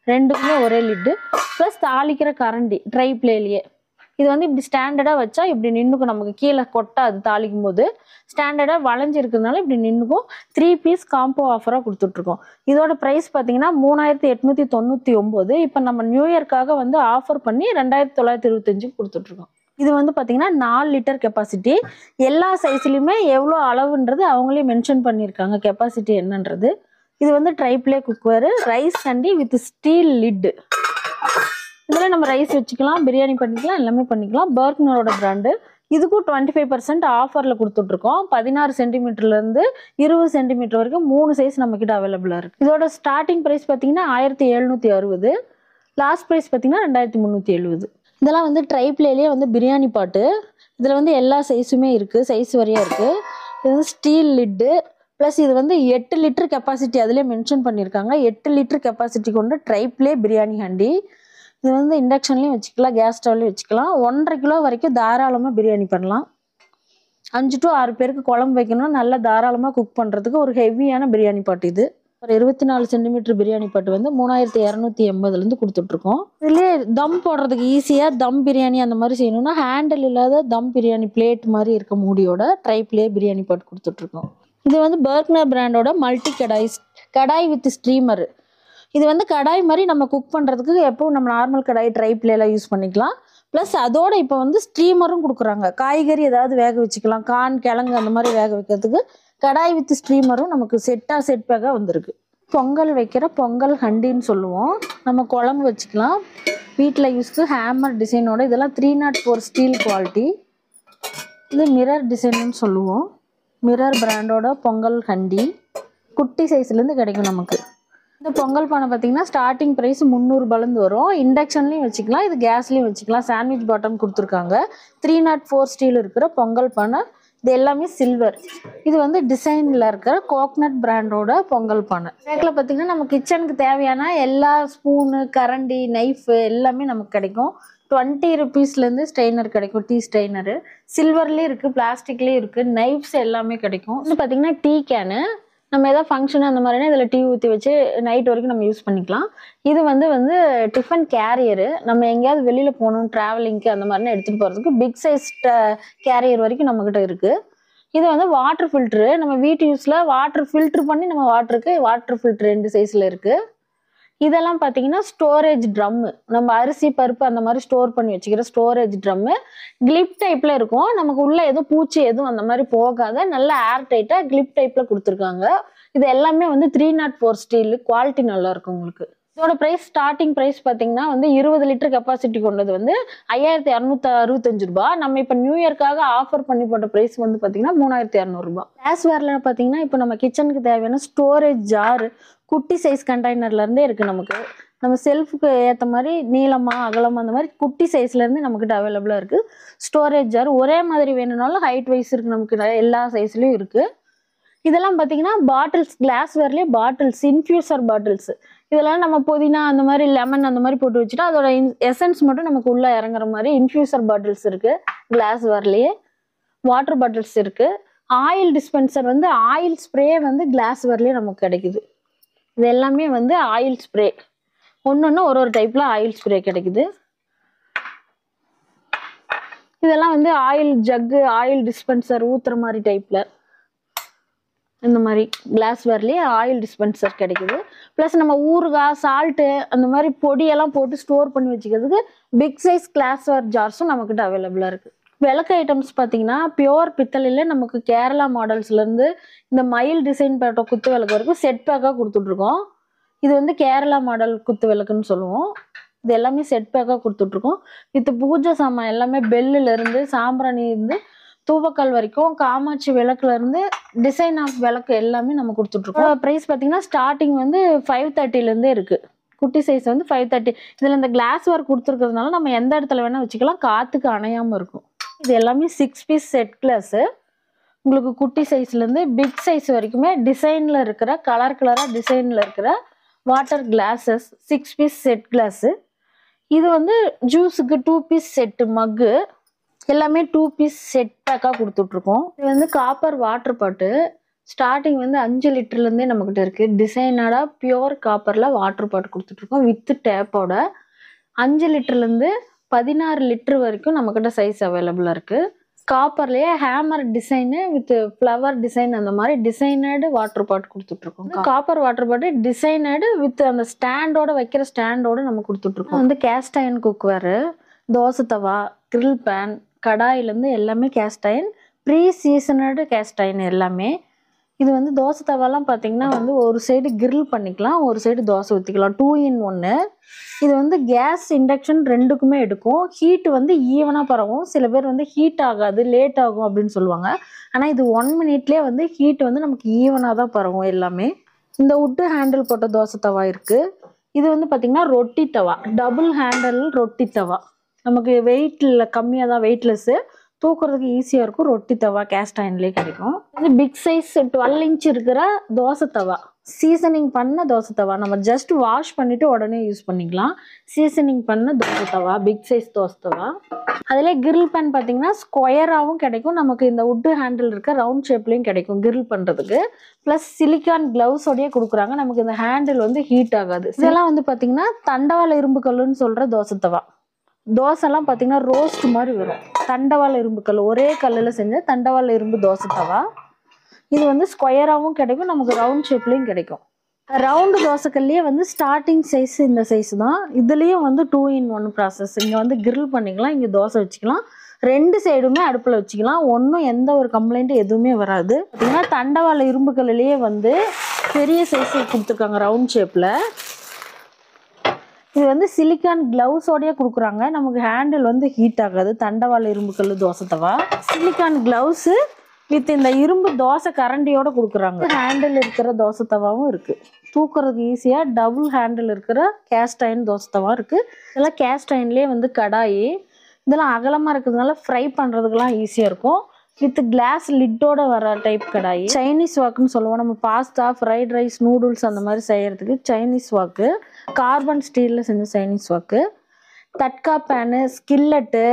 ரெண்டுக்குமே ஒரே லிட்டு. ப்ளஸ் தாளிக்கிற கரண்டி ட்ரை பிளேலேயே. இது வந்து இப்படி ஸ்டாண்டர்டாக வச்சா இப்படி நின்றுக்கும், நமக்கு கீழே கொட்டாது. தாளிக்கும் போது ஸ்டாண்டர்டாக வளைஞ்சி இருக்கிறதுனால இப்படி நின்றுக்கும். 3 பீஸ் காம்போ ஆஃபராக கொடுத்துட்ருக்கோம். இதோட ப்ரைஸ் பார்த்தீங்கன்னா 3899. இப்போ நம்ம நியூ இயர்க்காக வந்து ஆஃபர் பண்ணி 2925 கொடுத்துட்ருக்கோம். இது வந்து பார்த்தீங்கன்னா 4 லிட்டர் கெப்பாசிட்டி. எல்லா சைஸ்லையுமே எவ்வளோ அளவுன்றது அவங்களே மென்ஷன் பண்ணியிருக்காங்க, கெப்பாசிட்டி என்னன்றது. இது வந்து tri ply cookware rice handi with steel lid. இதில் நம்ம ரைஸ் வச்சுக்கலாம், பிரியாணி பண்ணிக்கலாம், எல்லாமே பண்ணிக்கலாம். பர்க்னரோட பிராண்டு. இதுக்கும் 25% ஆஃபரில் கொடுத்துட்ருக்கோம். 16 சென்டிமீட்டர்லேருந்து 20 சென்டிமீட்டர் வரைக்கும் 3 சைஸ் நம்மக்கிட்ட அவைலபிளாக இருக்குது. இதோட ஸ்டார்டிங் ப்ரைஸ் பார்த்தீங்கன்னா 1760, லாஸ்ட் ப்ரைஸ் பார்த்தீங்கன்னா 2370. இதெல்லாம் வந்து ட்ரைப்லேயே வந்து பிரியாணி பாட்டு. இதில் வந்து எல்லா சைஸுமே இருக்குது, சைஸ் வரையாக இருக்குது. இது வந்து ஸ்டீல் லிட்டு, ப்ளஸ் இது வந்து 8 லிட்டர் கெப்பாசிட்டி அதிலே மென்ஷன் பண்ணியிருக்காங்க. 8 லிட்டர் கெப்பாசிட்டி கொண்ட ட்ரைப்லே பிரியாணி ஹண்டி. இது வந்து இண்டக்ஷன்லேயும் வச்சுக்கலாம், கேஸ் ஸ்டவ்லையும் வச்சுக்கலாம். 1.5 கிலோ வரைக்கும் தாராளமாக பிரியாணி பண்ணலாம். 5 to 6 பேருக்கு குழம்பு வைக்கணும், நல்லா தாராளமாக குக் பண்ணுறதுக்கு ஒரு ஹெவியான பிரியாணி பாட்டு. இது ஒரு 24 சென்டிமீட்டர் பிரியாணி பாட்டு வந்து 3280 கொடுத்துட்ருக்கோம். இதுலேயே தம் போடுறதுக்கு ஈஸியாக தம் பிரியாணி அந்த மாதிரி செய்யணும்னா ஹேண்டில் இல்லாத தம் பிரியாணி பிளேட் மாதிரி இருக்க மூடியோட ட்ரைப்லேயே பிரியாணி பாட்டு கொடுத்துட்ருக்கோம். இது வந்து பர்க்னர் பிராண்டோட மல்டி கடாய் வித் ஸ்ட்ரீமர். இது வந்து கடாய் மாதிரி நம்ம குக் பண்ணுறதுக்கு எப்பவும் நம்ம நார்மல் கடாய் ட்ரைப்லாம் யூஸ் பண்ணிக்கலாம். ப்ளஸ் அதோட இப்போ வந்து ஸ்ட்ரீமரும் கொடுக்குறாங்க. காய்கறி ஏதாவது வேக வச்சுக்கலாம், கிழங்கு அந்த மாதிரி வேக வைக்கிறதுக்கு கடாய் வித் ஸ்ட்ரீமரும் நமக்கு செட் பேக்காக வந்திருக்கு. பொங்கல் வைக்கிற பொங்கல் ஹண்டின்னு சொல்லுவோம். நம்ம குழம்பு வச்சுக்கலாம், வீட்டில் யூஸ்க்கு ஹேமர் டிசைனோட. இதெல்லாம் 304 ஸ்டீல் குவாலிட்டி. இது மிரர் டிசைன்னு சொல்லுவோம். மிரர் பிராண்டோட பொங்கல் ஹண்டி குட்டி சைஸ்லேருந்து கிடைக்கும் நமக்கு. இந்த பொங்கல் பானை பார்த்தீங்கன்னா ஸ்டார்டிங் ப்ரைஸ் 300 வரும். இண்டக்ஷன்லையும் வச்சுக்கலாம், இது கேஸ்லேயும் வச்சுக்கலாம். சாண்ட்விச் பாட்டம் கொடுத்துருக்காங்க. 304 ஸ்டீல் இருக்கிற பொங்கல் பானை. இது எல்லாமே சில்வர். இது வந்து டிசைனில் இருக்கிற கோக்னட் பிராண்டோட பொங்கல் பானை. பேக்கில் பார்த்தீங்கன்னா நம்ம கிச்சனுக்கு தேவையான எல்லா ஸ்பூனு, கரண்டி, நைஃபு எல்லாமே நமக்கு கிடைக்கும். 20 rupeesலேருந்து ஸ்ட்ரெயினர் கிடைக்கும், டீ ஸ்ட்ரெயினரு. சில்வர்லேயும் இருக்குது, பிளாஸ்டிக்லேயும் இருக்குது, நைஃப்ஸ் எல்லாமே கிடைக்கும். இது பார்த்தீங்கன்னா டீ கேனு. நம்ம எதாவது ஃபங்க்ஷன் அந்த மாதிரினா இதில் டீ ஊற்றி வச்சு நைட் வரைக்கும் நம்ம யூஸ் பண்ணிக்கலாம். இது வந்து டிஃபன் கேரியரு. நம்ம எங்கேயாவது வெளியில் போகணும், ட்ராவலிங்க்கு அந்த மாதிரினா எடுத்துகிட்டு போகிறதுக்கு பிக் சைஸ் கேரியர் வரைக்கும் நம்மக்கிட்ட இருக்குது. இது வந்து வாட்டர் ஃபில்ட்ரு. நம்ம வீட்டு யூஸில் வாட்டர் ஃபில்ட்ரு பண்ணி நம்ம வாட்டர் ஃபில்ட்ரு 2 சைஸில் இருக்குது. இதெல்லாம் பார்த்தீங்கன்னா ஸ்டோரேஜ் ட்ரம்மு. நம்ம அரிசி பருப்பு அந்த மாதிரி ஸ்டோர் பண்ணி வச்சுக்கிற ஸ்டோரேஜ் ட்ரம்மு. கிளிப் டைப்பில் இருக்கும். நமக்கு உள்ள எதுவும் பூச்சி எதுவும் அந்த மாதிரி போகாத நல்ல ஏர் டைட்டாக கிளிப் டைப்பில் கொடுத்துருக்காங்க. இது எல்லாமே வந்து 304 ஸ்டீல் குவாலிட்டி நல்லா இருக்கும் உங்களுக்கு. இதோட ப்ரைஸ் ஸ்டார்டிங் ப்ரைஸ் பார்த்தீங்கன்னா வந்து 20 லிட்டர் கெப்பாசிட்டி கொண்டது வந்து 5265 ரூபா. நம்ம இப்போ நியூ இயர்க்காக ஆஃபர் பண்ணி போட்ட ப்ரைஸ் வந்து பார்த்தீங்கன்னா 3200 ரூபா. கிளாஸ்வேரில் பார்த்தீங்கன்னா இப்போ நம்ம கிச்சனுக்கு தேவையான ஸ்டோரேஜ் ஜாரு குட்டி சைஸ் கண்டெய்னர்லேருந்தே இருக்குது நமக்கு. நம்ம செல்ஃபுக்கு ஏற்ற மாதிரி நீளமாக அகலமாக அந்த மாதிரி குட்டி சைஸ்லேருந்து நம்மக்கிட்ட அவைலபிளாக இருக்குது. ஸ்டோரேஜ் ஜார் ஒரே மாதிரி வேணும்னாலும் ஹைட் வைஸ் இருக்குது நமக்கு, எல்லா சைஸ்லேயும் இருக்குது. இதெல்லாம் பார்த்தீங்கன்னா பாட்டில்ஸ், கிளாஸ்வேர்லேயே பாட்டில்ஸ், இன்ஃப்யூசர் பாட்டில்ஸ். இதெல்லாம் நம்ம புதினா அந்த மாதிரி லெமன் அந்த மாதிரி போட்டு வச்சுட்டா அதோட எசன்ஸ் மட்டும் நமக்கு உள்ளே இறங்குற மாதிரி இன்ஃப்யூசர் பாட்டில்ஸ் இருக்குது. கிளாஸ்வேர்லேயே வாட்டர் பாட்டில்ஸ் இருக்குது. ஆயில் டிஸ்பென்சர் வந்து ஆயில் ஸ்ப்ரே வந்து கிளாஸ்வேர்லேயே நமக்கு கிடைக்குது. இது எல்லாமே வந்து ஆயில் ஸ்ப்ரே. ஒன்று ஒரு டைப்பில் ஆயில் ஸ்ப்ரே கிடைக்குது. இதெல்லாம் வந்து ஆயில் ஜக்கு, ஆயில் டிஸ்பென்சர் ஊற்றுற மாதிரி டைப்பில் இந்த மாதிரி கிளாஸ்வேர்லேயே ஆயில் டிஸ்பென்சர் கிடைக்குது. ப்ளஸ் நம்ம ஊறுகாய், சால்ட்டு அந்த மாதிரி பொடியெல்லாம் போட்டு ஸ்டோர் பண்ணி வச்சுக்கிறதுக்கு பிக் சைஸ் கிளாஸ்வேர் ஜார்ஸும் நம்மக்கிட்ட அவைலபிளாக இருக்குது. விளக்கு ஐட்டம்ஸ் பார்த்தீங்கன்னா பியோர் பித்தளையில் நமக்கு கேரளா மாடல்ஸ்லேருந்து இந்த மயில் டிசைன் போட்ட குத்து விளக்கு வரைக்கும் செட் பேக்காக கொடுத்துட்ருக்கோம். இது வந்து கேரளா மாடல் குத்து விளக்குன்னு சொல்லுவோம். இது எல்லாமே செட் பேக்காக கொடுத்துட்ருக்கோம். வித் பூஜை சாமான் எல்லாமே பெல்லுலேருந்து சாம்பிராணி இருந்து தூவக்கால் வரைக்கும் காமாட்சி விளக்குலேருந்து டிசைன் ஆஃப் விளக்கு எல்லாமே நம்ம கொடுத்துட்ருக்கோம். ப்ரைஸ் பார்த்தீங்கன்னா ஸ்டார்டிங் வந்து 530லேருந்தே இருக்குது. குட்டி சைஸ் வந்து 530. இதில் இந்த கிளாஸ் ஒர்க் கொடுத்துருக்கிறதுனால நம்ம எந்த இடத்துல வேணால் வச்சுக்கலாம், காற்றுக்கு அணையாமல் இருக்கும். இது எல்லாமே 6 பீஸ் செட் கிளாஸு. உங்களுக்கு குட்டி சைஸ்லேருந்து பிக் சைஸ் வரைக்குமே டிசைனில் இருக்கிற கலராக டிசைனில் இருக்கிற water glasses 6 piece set glass. இது வந்து ஜூஸுக்கு 2 பீஸ் செட்டு மக்கு எல்லாமே 2 பீஸ் செட் பேக்காக கொடுத்துட்ருக்கோம். இது வந்து காப்பர் வாட்டர் பாட்டு. ஸ்டார்டிங் வந்து 5 லிட்டர்லேருந்தே நம்மக்கிட்ட இருக்குது. டிசைனடாக பியோர் காப்பரில் வாட்டர் பாட்டு கொடுத்துட்ருக்கோம் வித் டேப்போட. 5 லிட்டர்லேருந்து 16 லிட்டர் வரைக்கும் நம்மக்கிட்ட சைஸ் அவைலபிளாக இருக்குது. காப்பர்லேயே hammer design with flower design அந்த மாதிரி டிசைனடு வாட்டர் பாட் கொடுத்துட்ருக்கோம். Copper water pot designed with அந்த ஸ்டாண்டோட வைக்கிற ஸ்டாண்டோடு நம்ம கொடுத்துட்ருக்கோம். வந்து கேஸ்ட் அயன் குக்வேரு, தோசை தவா, கிரில் பேன், கடாயிலேருந்து எல்லாமே cast iron, pre seasoned cast iron எல்லாமே. இது வந்து தோசை தவாலாம் பார்த்தீங்கன்னா வந்து ஒரு சைடு கிரில் பண்ணிக்கலாம், ஒரு சைடு தோசை ஊற்றிக்கலாம். 2 in 1. இது வந்து கேஸ் இண்டக்ஷன் ரெண்டுக்குமே எடுக்கும். ஹீட் வந்து ஈவனாக பரவும். சில பேர் வந்து ஹீட் ஆகாது, லேட் ஆகும் அப்படின்னு சொல்லுவாங்க. ஆனால் இது 1 minute வந்து ஹீட் வந்து நமக்கு ஈவனாக தான் பரவும் எல்லாமே. இந்த உட்டு ஹேண்டில் போட்ட தோசை தவா இருக்குது. இது வந்து பார்த்திங்கன்னா ரொட்டி தவா, டபுள் ஹேண்டில் ரொட்டி தவா. நமக்கு வெயிட்டில் கம்மியாக தான், வெயிட்லெஸ்ஸு, தூக்குறதுக்கு ஈஸியாக இருக்கும். ரொட்டி தவா கேஸ்ட் அயன்லேயே கிடைக்கும். இது பிக் சைஸ் 12 inch இருக்கிற தோசை தவா, சீசனிங் பண்ண தோசை தவா. நம்ம ஜஸ்ட் வாஷ் பண்ணிவிட்டு உடனே யூஸ் பண்ணிக்கலாம். சீசனிங் பண்ண தோசை தவா, பிக் சைஸ் தோசை தவா. அதிலே கிரில் பேன் பார்த்தீங்கன்னா ஸ்கொயராகவும் கிடைக்கும், நமக்கு இந்த உட்டு ஹேண்டில் இருக்க ரவுண்ட் ஷேப்லேயும் கிடைக்கும் கிரில் பண்ணுறதுக்கு. ப்ளஸ் சிலிக்கான் க்ளவுஸோடையே கொடுக்குறாங்க, நமக்கு இந்த ஹேண்டில் வந்து ஹீட் ஆகாது. இதெல்லாம் வந்து பார்த்தீங்கன்னா தண்டவாள இரும்பு கல்லுன்னு சொல்கிற தோசை தவா. தோசைலாம் பார்த்தீங்கன்னா ரோஸ்ட் மாதிரி வரும். தண்டவாள இரும்பு கல், ஒரே கல்லில் செஞ்ச தண்டவாள இரும்பு தோசை தவா. இது வந்து ஸ்கொயராகவும் கிடைக்கும், நமக்கு ரவுண்ட் ஷேப்லேயும் கிடைக்கும். ரவுண்டு தோசைக்கல்லையே வந்து ஸ்டார்டிங் சைஸ் இந்த சைஸ் தான். இதுலேயும் வந்து 2 in 1 ப்ராசஸ். இங்கே வந்து கிரில் பண்ணிக்கலாம், இங்கே தோசை வச்சுக்கலாம், ரெண்டு சைடுமே அடுப்பில் வச்சுக்கலாம். ஒன்றும் எந்த ஒரு கம்ப்ளைண்ட்டும் எதுவுமே வராது. பார்த்தீங்கன்னா தண்டவாள இரும்பு கல்லையே வந்து பெரிய சைஸ் கொடுத்துருக்காங்க ரவுண்ட் ஷேப்பில். இது வந்து சிலிக்கான் க்ளவுஸோடையே கொடுக்குறாங்க, நமக்கு ஹேண்டில் வந்து ஹீட் ஆகாது. தண்டவாள இரும்பு கல் தோசை தவா, சிலிக்கான் க்ளவுஸு வித் இந்த இரும்பு தோசை கரண்டியோட கொடுக்குறாங்க. ஹேண்டில் இருக்கிற தோசை தவாவும் இருக்குது, தூக்குறதுக்கு ஈஸியாக டபுள் ஹேண்டில் இருக்கிற கேஸ்ட் அயன் தோசை தவா இருக்குது. இதெல்லாம் கேஸ்ட் அயன்லேயே வந்து கடாயி, இதெல்லாம் அகலமாக இருக்கிறதுனால ஃப்ரை பண்ணுறதுக்கெலாம் ஈஸியாக இருக்கும். வித் கிளாஸ் லிட்டோட வர டைப் கடாயி. சைனீஸ் வாக்குன்னு சொல்லுவோம், நம்ம பாஸ்தா, ஃப்ரைட் ரைஸ், நூடுல்ஸ் அந்த மாதிரி செய்கிறதுக்கு சைனீஸ் வாக்கு. கார்பன் ஸ்டீலில் செஞ்ச சைனீஸ் வாக்கு. தட்கா பேனு, ஸ்கில்லட்டு,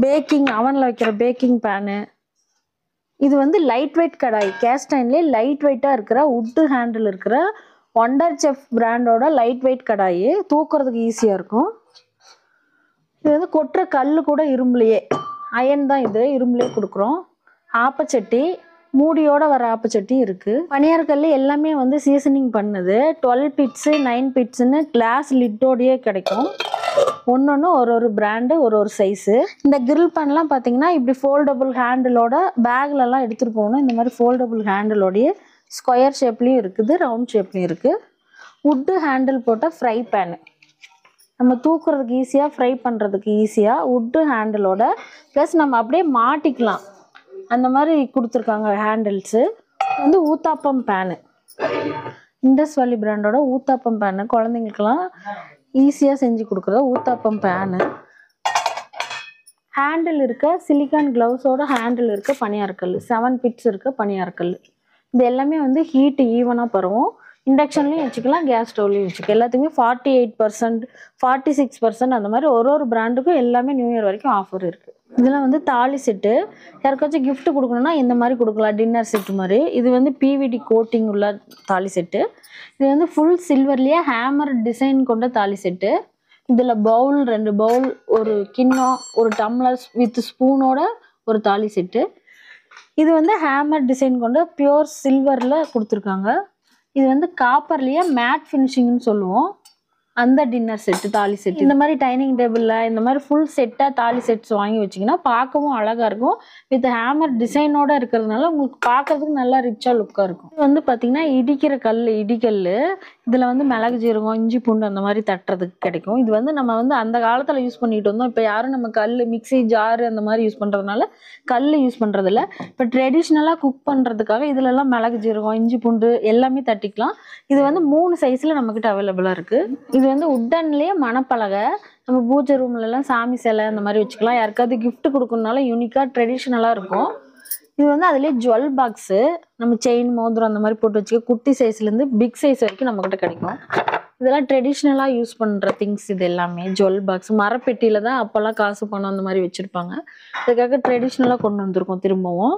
பேக்கிங் அவனில் வைக்கிற பேக்கிங் பேனு. இது வந்து லைட் வெயிட் கடாய், கேஸ்ட் அயன்லேயே லைட் வெயிட்டாக இருக்கிற உட்டு ஹேண்டில் இருக்கிற ஒண்டர் செஃப் பிராண்டோட லைட் வெயிட் கடாய், தூக்குறதுக்கு ஈஸியாக இருக்கும். இது வந்து கொட்டுற கல் கூட இரும்புலையே, அயன் தான் இது, இரும்புலேயே கொடுக்குறோம். ஆப்பச்சட்டி, மூடியோட வர ஆப்பச்சட்டி இருக்குது. பனியாரக்கல் எல்லாமே வந்து சீசனிங் பண்ணுது. 12 pits 9 pitsன்னு கிளாஸ் லிட்டோடையே கிடைக்கும். ஒன்று ஒரு பிராண்டு, ஒரு சைஸு. இந்த கிரில் பேன்லாம் பார்த்தீங்கன்னா இப்படி ஃபோல்டபுள் ஹேண்டிலோட பேக்லலாம் எடுத்துகிட்டு போகணும். இந்த மாதிரி ஃபோல்டபுள் ஹேண்டிலோடைய ஸ்கொயர் ஷேப்லேயும் இருக்குது, ரவுண்ட் ஷேப்லேயும் இருக்குது. உட்டு ஹேண்டில் போட்ட ஃப்ரை பேனு, நம்ம தூக்குறதுக்கு ஈஸியாக, ஃப்ரை பண்ணுறதுக்கு ஈஸியாக, உட்டு ஹேண்டிலோட. ப்ளஸ் நம்ம அப்படியே மாட்டிக்கலாம், அந்த மாதிரி கொடுத்துருக்காங்க ஹேண்டில்ஸு. வந்து ஊத்தாப்பம் பேனு, இண்டஸ் வேலி பிராண்டோட ஊத்தாப்பம் பேனு, குழந்தைங்களுக்கெல்லாம் ஈஸியாக செஞ்சு கொடுக்குற ஊத்தாப்பம் பேனு. ஹேண்டில் இருக்க சிலிக்கான் க்ளவுஸோட ஹேண்டில் இருக்க பனியாரக்கல், 7 pits இருக்க பனியாரக்கல். இது எல்லாமே வந்து ஹீட்டு ஈவனாக பரவும். இண்டக்ஷன்லேயும் வச்சுக்கலாம், கேஸ் ஸ்டவ்லேயும் வச்சுக்கலாம். எல்லாத்துக்குமே 48%, 46% அந்த மாதிரி ஒரு பிராண்டுக்கும் எல்லாமே நியூ இயர் வரைக்கும் ஆஃபர் இருக்குது. இதெல்லாம் வந்து தாலி செட்டு, யாருக்காச்சும் கிஃப்ட் கொடுக்கணுன்னா இந்த மாதிரி கொடுக்கலாம், டின்னர் செட்டு மாதிரி. இது வந்து பிவிடி கோட்டிங் உள்ள தாலி செட்டு. இது வந்து ஃபுல் சில்வர்லேயே ஹேமர் டிசைன் கொண்ட தாலி செட்டு. இதில் பவுல், 2 பவுல், ஒரு கிண்ணம், ஒரு டம்ளர் வித் ஸ்பூனோட ஒரு தாலி செட்டு. இது வந்து ஹேமர் டிசைன் கொண்ட பியூர் சில்வரில் கொடுத்துருக்காங்க. இது வந்து காப்பர்லேயே மேட் ஃபினிஷிங்னு சொல்லுவோம், அந்த டின்னர் செட்டு, தாலி செட்டு. இந்த மாதிரி டைனிங் டேபிளில் இந்த மாதிரி ஃபுல் செட்டாக தாலி செட்ஸ் வாங்கி வச்சிங்கன்னா பார்க்கவும் அழகாக இருக்கும். வித் ஹேமர் டிசைனோட இருக்கிறதுனால உங்களுக்கு பார்க்கறதுக்கு நல்லா ரிச்சாக லுக்காக இருக்கும். இது வந்து பார்த்திங்கன்னா இடிக்கிற கல், இடிக்கல். இதில் வந்து மிளகு, ஜீரகம், இஞ்சி, பூண்டு அந்த மாதிரி தட்டுறதுக்கு கிடைக்கும். இது வந்து நம்ம வந்து அந்த காலத்தில் யூஸ் பண்ணிட்டு வந்தோம். இப்போ யாரும் நம்ம கல், மிக்ஸி ஜாரு அந்த மாதிரி யூஸ் பண்ணுறதுனால கல் யூஸ் பண்ணுறதில்ல. இப்போ ட்ரெடிஷ்னலாக குக் பண்ணுறதுக்காக இதிலெல்லாம் மிளகு, ஜீரகம், இஞ்சி, பூண்டு எல்லாமே தட்டிக்கலாம். இது வந்து 3 சைஸில் நம்மக்கிட்ட அவைலபிளாக இருக்குது. இது வந்து உட்டன்லேயே மணப்பலகை, நம்ம பூஜை ரூம்லலாம் சாமி சிலை அந்த மாதிரி வச்சுக்கலாம். யாருக்காவது கிஃப்ட் கொடுக்கணுனால யூனிக்காக ட்ரெடிஷ்னலாக இருக்கும். இது வந்து அதுலேயே ஜுவல் பாக்ஸு, நம்ம செயின், மோதிரம் அந்த மாதிரி போட்டு வச்சுக்க, குட்டி சைஸ்லேருந்து பிக் சைஸ் வரைக்கும் நம்மக்கிட்ட கிடைக்கும். இதெல்லாம் ட்ரெடிஷ்னலாக யூஸ் பண்ணுற திங்ஸ். இது எல்லாமே ஜுவல் பாக்ஸ், மரப்பெட்டியில் தான் அப்போல்லாம் காசு பணம் அந்த மாதிரி வச்சுருப்பாங்க. இதுக்காக ட்ரெடிஷ்னலாக கொண்டு வந்திருக்கோம் திரும்பவும்.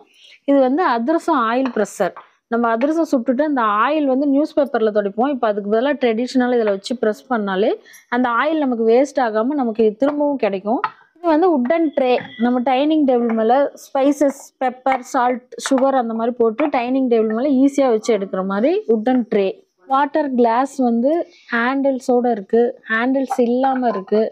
இது வந்து அதிரசம் ஆயில் ப்ரெஸ்ஸர். நம்ம அதிரசம் சுட்டுட்டு அந்த ஆயில் வந்து நியூஸ் பேப்பரில் துடைப்போம். இப்போ அதுக்கு பதிலாக ட்ரெடிஷ்னலாக இதில் வச்சு ப்ரெஸ் பண்ணாலே அந்த ஆயில் நமக்கு வேஸ்ட் ஆகாமல் நமக்கு திரும்பவும் கிடைக்கும். இது வந்து உட்டன் ட்ரே, நம்ம டைனிங் டேபிள் மேலே ஸ்பைசஸ், பெப்பர், சால்ட், சுகர் அந்த மாதிரி போட்டு டைனிங் டேபிள் மேலே ஈஸியாக வச்சு எடுக்கிற மாதிரி உட்டன் ட்ரே. வாட்டர் கிளாஸ் வந்து ஹேண்டில்ஸோடு இருக்குது, ஹேண்டில்ஸ் இல்லாமல் இருக்குது.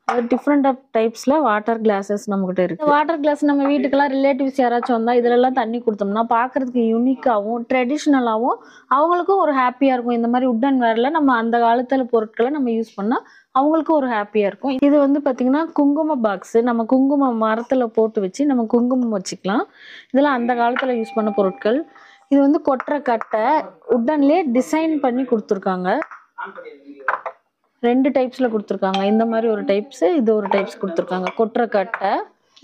அது டிஃப்ரெண்ட் ஆஃப் டைப்ஸில் வாட்டர் கிளாஸஸ் நம்மகிட்ட இருக்குது. வாட்டர் கிளாஸ் நம்ம வீட்டுக்கெல்லாம் ரிலேட்டிவ்ஸ் யாராச்சும் வந்தால் இதிலெல்லாம் தண்ணி கொடுத்தோம்னா பார்க்குறதுக்கு யூனிக்காகவும் ட்ரெடிஷ்னலாகவும் அவங்களுக்கும் ஒரு ஹாப்பியாக இருக்கும். இந்த மாதிரி உட்டன் வேரில் நம்ம அந்த காலத்தில் பொருட்களை நம்ம யூஸ் பண்ணால் அவங்களுக்கும் ஒரு ஹாப்பியாக இருக்கும். இது வந்து பார்த்திங்கன்னா குங்கும பாக்ஸு. நம்ம குங்குமம் மரத்தில் போட்டு வச்சு நம்ம குங்குமம் வச்சுக்கலாம். இதெல்லாம் அந்த காலத்தில் யூஸ் பண்ண பொருட்கள். இது வந்து கொற்ற கட்டை உட்டன்லேயே டிசைன் பண்ணி கொடுத்துருக்காங்க. 2 டைப்ஸில் கொடுத்துருக்காங்க. இந்த மாதிரி ஒரு டைப்ஸு, இது ஒரு டைப்ஸ் கொடுத்துருக்காங்க. கொற்ற கட்டை.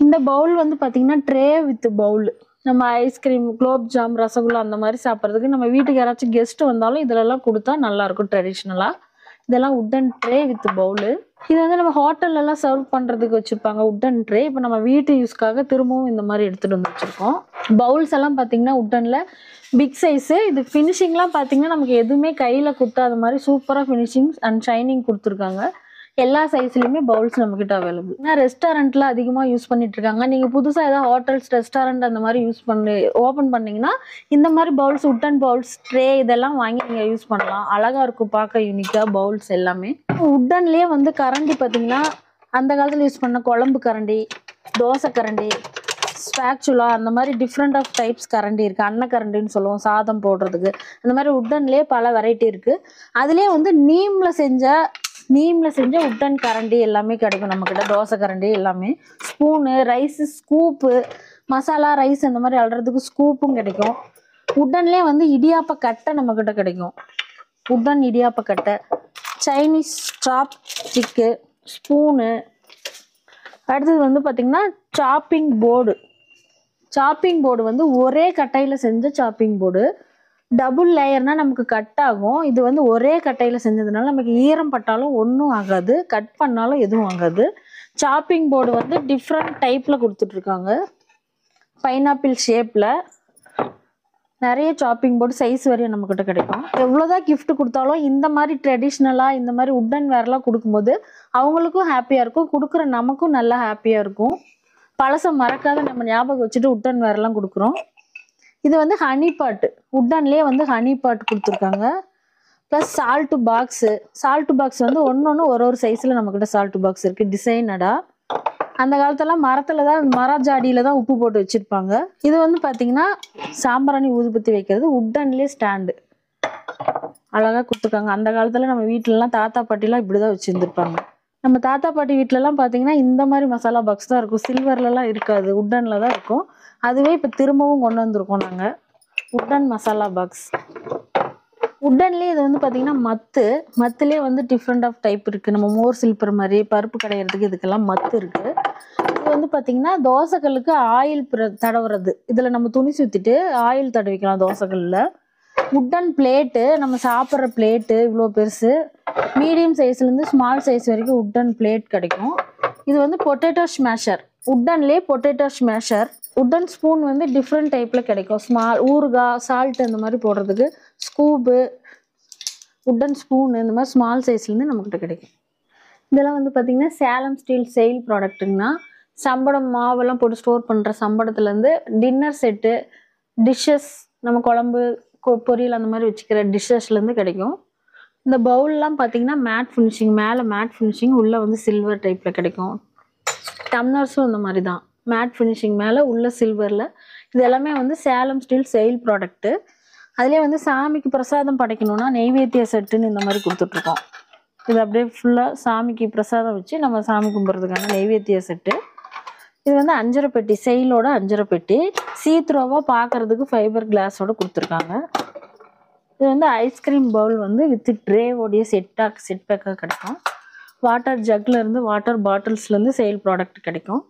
இந்த பவுல் வந்து பார்த்திங்கன்னா ட்ரே வித் பவுல். நம்ம ஐஸ்கிரீம், குலோப் ஜாம், ரசகுல்லா அந்த மாதிரி சாப்பிட்றதுக்கு நம்ம வீட்டுக்கு யாராச்சும் கெஸ்ட் வந்தாலும் இதிலெல்லாம் கொடுத்தா நல்லாயிருக்கும் ட்ரெடிஷ்னலாக. இதெல்லாம் உட்டன் ட்ரே வித் பவுலு. இது வந்து நம்ம ஹோட்டல்லலாம் சர்வ் பண்ணுறதுக்கு வச்சுருப்பாங்க உட்டன் ட்ரே. இப்போ நம்ம வீட்டு யூஸ்க்காக திரும்பவும் இந்த மாதிரி எடுத்துகிட்டு வந்து வச்சுருக்கோம். பவுல்ஸ் எல்லாம் பார்த்திங்கன்னா உட்டனில் பிக் சைஸு. இது ஃபினிஷிங்லாம் பார்த்திங்கன்னா நமக்கு எதுவுமே கையில் குத்தாத மாதிரி சூப்பராக ஃபினிஷிங் அண்ட் ஷைனிங் கொடுத்துருக்காங்க. எல்லா சைஸ்லையுமே பவுல்ஸ் நம்மக்கிட்ட அவைலபிள். ஏன்னா ரெஸ்டாரண்ட்டில் அதிகமாக யூஸ் பண்ணிகிட்ருக்காங்க. நீங்கள் புதுசாக ஏதாவது ஹோட்டல்ஸ், ரெஸ்டாரண்ட் அந்த மாதிரி ஓப்பன் பண்ணிங்கன்னா இந்த மாதிரி பவுல்ஸ், உட்டன் பவுல்ஸ், ட்ரே இதெல்லாம் வாங்கி நீங்கள் யூஸ் பண்ணலாம். அழகாக இருக்கும் பார்க்க யூனிக்காக பவுல்ஸ் எல்லாமே. உட்டன்லேயே வந்து கரண்டி பார்த்திங்கன்னா அந்த காலத்தில் யூஸ் பண்ண குழம்பு கரண்டி, தோசை கரண்டி, ஸ்பேச்சுலா அந்த மாதிரி டிஃப்ரெண்ட் ஆஃப் டைப்ஸ் கரண்டி இருக்குது. அன்ன கரண்டின்னு சொல்லுவோம் சாதம் போடுறதுக்கு. அந்த மாதிரி உட்டன்லேயே பல வெரைட்டி இருக்குது. அதுலேயே வந்து நீமில் செஞ்ச உட்டன் கரண்டி எல்லாமே கிடைக்கும் நம்மக்கிட்ட. தோசை கரண்டி எல்லாமே, spoon, rice, scoop, masala rice அந்த மாதிரி அல்றதுக்கு ஸ்கூப்பும் கிடைக்கும். உட்டன்லேயே வந்து இடியாப்ப கட்டை நம்மக்கிட்ட கிடைக்கும். உட்டன் இடியாப்ப கட்டை, சைனீஸ் சாப் ஸ்டிக்கு, ஸ்பூனு. அடுத்தது வந்து பார்த்திங்கன்னா சாப்பிங் போர்டு. சாப்பிங் போர்டு வந்து ஒரே கட்டையில் செஞ்ச சாப்பிங் போர்டு. டபுள் லேயர்னால் நமக்கு கட் ஆகும். இது வந்து ஒரே கட்டையில் செஞ்சதுனால நமக்கு ஈரம் பட்டாலும் ஒன்றும் ஆகாது, கட் பண்ணாலும் எதுவும் ஆகாது. சாப்பிங் போர்டு வந்து டிஃப்ரெண்ட் டைப்பில் கொடுத்துட்ருக்காங்க. பைனாப்பிள் ஷேப்பில் நிறைய சாப்பிங் போர்டு சைஸ் வரையும் நம்மக்கிட்ட கிடைக்கும். எவ்வளோதான் கிஃப்ட் கொடுத்தாலும் இந்த மாதிரி ட்ரெடிஷ்னலாக இந்த மாதிரி உட்டன் வேர்லாம் கொடுக்கும்போது அவங்களுக்கும் ஹாப்பியாக இருக்கும், கொடுக்குற நமக்கும் நல்லா ஹாப்பியாக இருக்கும். பழசை மறக்காத நம்ம ஞாபகம் வச்சுட்டு உட்டன் வேர்லாம் கொடுக்குறோம். இது வந்து ஹனி பாட்டு. உட்டன்லேயே வந்து ஹனி பாட் கொடுத்துருக்காங்க. Plus salt box. Salt box வந்து ஒன்று ஒரு சைஸில் நம்மக்கிட்ட சால்ட்டு பாக்ஸ் இருக்குது டிசைனடாக. அந்த காலத்தெல்லாம் மர ஜாடியில் தான் உப்பு போட்டு வச்சுருப்பாங்க. இது வந்து பார்த்திங்கன்னா சாம்பிராணி ஊதுபத்தி வைக்கிறது. உட்டன்லேயே ஸ்டாண்டு அழகாக கொடுத்துருக்காங்க. அந்த காலத்தில் நம்ம வீட்டிலலாம் தாத்தா பாட்டிலாம் இப்படி தான் வச்சுருந்துருப்பாங்க. நம்ம தாத்தா பாட்டி வீட்டிலலாம் பார்த்திங்கன்னா இந்த மாதிரி மசாலா பாக்ஸ் தான் இருக்கும். சில்வர்லலாம் இருக்காது, உட்டனில் தான் இருக்கும். அதுவே இப்போ திரும்பவும் கொண்டு வந்திருக்கோம் நாங்கள், உட்டன் மசாலா பாக்ஸ். உட்டன்லேயே இது வந்து பார்த்திங்கன்னா மத்துலேயே வந்து டிஃப்ரெண்ட் ஆஃப் டைப் இருக்குது. நம்ம மோர் சில்பர் மாதிரி பருப்பு கடையிறதுக்கு இதுக்கெல்லாம் மத்து இருக்குது. இது வந்து பார்த்திங்கன்னா தோசைக்கல்லுக்கு ஆயில் தடவுறது. இதில் நம்ம துணி சுற்றிட்டு ஆயில் தடவிக்கலாம் தோசைக்கல்லில். உட்டன் பிளேட்டு, நம்ம சாப்பிட்ற பிளேட்டு இவ்வளோ பெருசு, மீடியம் சைஸ்லேருந்து ஸ்மால் சைஸ் வரைக்கும் உட்டன் பிளேட் கிடைக்கும். இது வந்து பொட்டேட்டோ ஸ்மேஷர். உட்டன்லேயே பொட்டேட்டோ ஸ்மேஷர். உட்டன் ஸ்பூன் வந்து டிஃப்ரெண்ட் டைப்பில் கிடைக்கும். ஸ்மால் ஊறுகாய், சால்ட் அந்த மாதிரி போடுறதுக்கு ஸ்கூப்பு, உட்டன் ஸ்பூன் இந்த மாதிரி ஸ்மால் சைஸ்லேருந்து நம்மக்கிட்ட கிடைக்கும். இதெல்லாம் வந்து பார்த்திங்கன்னா சேலம் ஸ்டீல் செயில் ப்ராடக்ட்டுங்கன்னா சம்படம் மாவெல்லாம் போட்டு ஸ்டோர் பண்ணுற சம்படத்துலேருந்து டின்னர் செட்டு, டிஷ்ஷஸ், நம்ம குழம்பு, பொரியல் அந்த மாதிரி வச்சுக்கிற டிஷ்ஷஸ்லேருந்து கிடைக்கும். இந்த பவுல்லாம் பார்த்திங்கன்னா மேட் ஃபினிஷிங், மேலே மேட் ஃபினிஷிங், உள்ளே வந்து சில்வர் டைப்பில் கிடைக்கும். டம்ளர்ஸும் இந்த மாதிரி தான் மேட் ஃபினிஷிங், மேலே உள்ள சில்வரில். இது எல்லாமே வந்து சேலம் ஸ்டீல் செயில் ப்ராடக்ட்டு. அதிலே வந்து சாமிக்கு பிரசாதம் படைக்கணுன்னா நெய்வேத்திய செட்டுன்னு இந்த மாதிரி கொடுத்துட்ருக்கோம். இது அப்படியே ஃபுல்லாக சாமிக்கு பிரசாதம் வச்சு நம்ம சாமி கும்பிட்றதுக்கான நெய்வேத்திய செட்டு. இது வந்து அஞ்சரை பெட்டி, செயிலோட அஞ்சரை பெட்டி. சீத்ரோவாக பார்க்குறதுக்கு ஃபைபர் கிளாஸோடு கொடுத்துருக்காங்க. இது வந்து ஐஸ்கிரீம் பவுல் வந்து வித் ட்ரேவோடைய செட் பேக்காக கிடைக்கும். வாட்டர் ஜக்லேருந்து வாட்டர் பாட்டில்ஸ்லேருந்து செயில் ப்ராடக்ட் கிடைக்கும்.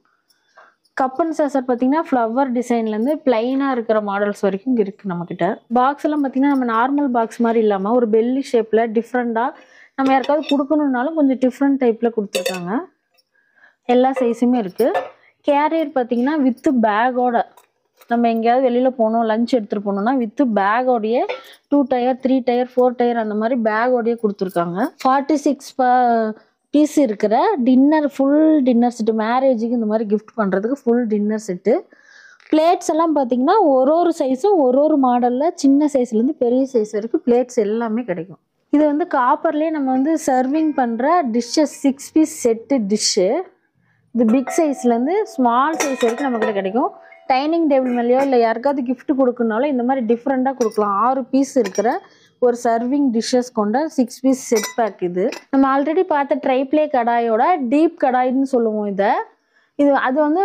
கப் அண்ட் சாசர் பார்த்திங்கன்னா ஃப்ளவர் டிசைன்லேருந்து ப்ளைனாக இருக்கிற மாடல்ஸ் வரைக்கும் இருக்குது நம்மக்கிட்ட. பாக்ஸ் எல்லாம் பார்த்திங்கன்னா நம்ம நார்மல் பாக்ஸ் மாதிரி இல்லாமல் ஒரு பெல்லி ஷேப்பில் டிஃப்ரெண்ட்டாக நம்ம யாருக்காவது கொடுக்கணுன்னாலும் கொஞ்சம் டிஃப்ரெண்ட் டைப்பில் கொடுத்துருக்காங்க. எல்லா சைஸுமே இருக்குது. கேரியர் பார்த்திங்கன்னா வித்து பேக்கோட, நம்ம எங்கேயாவது வெளியில் போகணும், லஞ்ச் எடுத்துகிட்டு போகணுன்னா வித்து பேக்கோடைய 2 டயர் 3 டயர் 4 டயர் அந்த மாதிரி பேக்கோடையே கொடுத்துருக்காங்க. 46 பீஸ் இருக்கிற ஃபுல் டின்னர் செட்டு, மேரேஜுக்கு இந்த மாதிரி கிஃப்ட் பண்ணுறதுக்கு ஃபுல் டின்னர் செட்டு. பிளேட்ஸ் எல்லாம் பார்த்திங்கன்னா ஒரு சைஸும் ஒரு மாடலில் சின்ன சைஸ்லேருந்து பெரிய சைஸ் வரைக்கும் பிளேட்ஸ் எல்லாமே கிடைக்கும். இது வந்து காப்பர்லேயே நம்ம வந்து சர்விங் பண்ணுற டிஷ்ஷஸ் 6 பீஸ் செட்டு டிஷ்ஷு. இது பிக் சைஸ்லேருந்து ஸ்மால் சைஸ் வரைக்கும் நம்மக்கிட்ட கிடைக்கும். டைனிங் டேபிள் மேலேயோ இல்லை யாருக்காவது gift கொடுக்கணுனாலும் இந்த மாதிரி டிஃப்ரெண்ட்டாக கொடுக்கலாம். 6 பீஸ் இருக்கிற ஒரு சர்விங் டிஷ்ஷஸ் கொண்ட 6 பீஸ் செட் பேக் இது. நம்ம ஆல்ரெடி பார்த்த ட்ரைப்ளே கடாயோட டீப் கடாயின்னு சொல்லுவோம் இதை. அது வந்து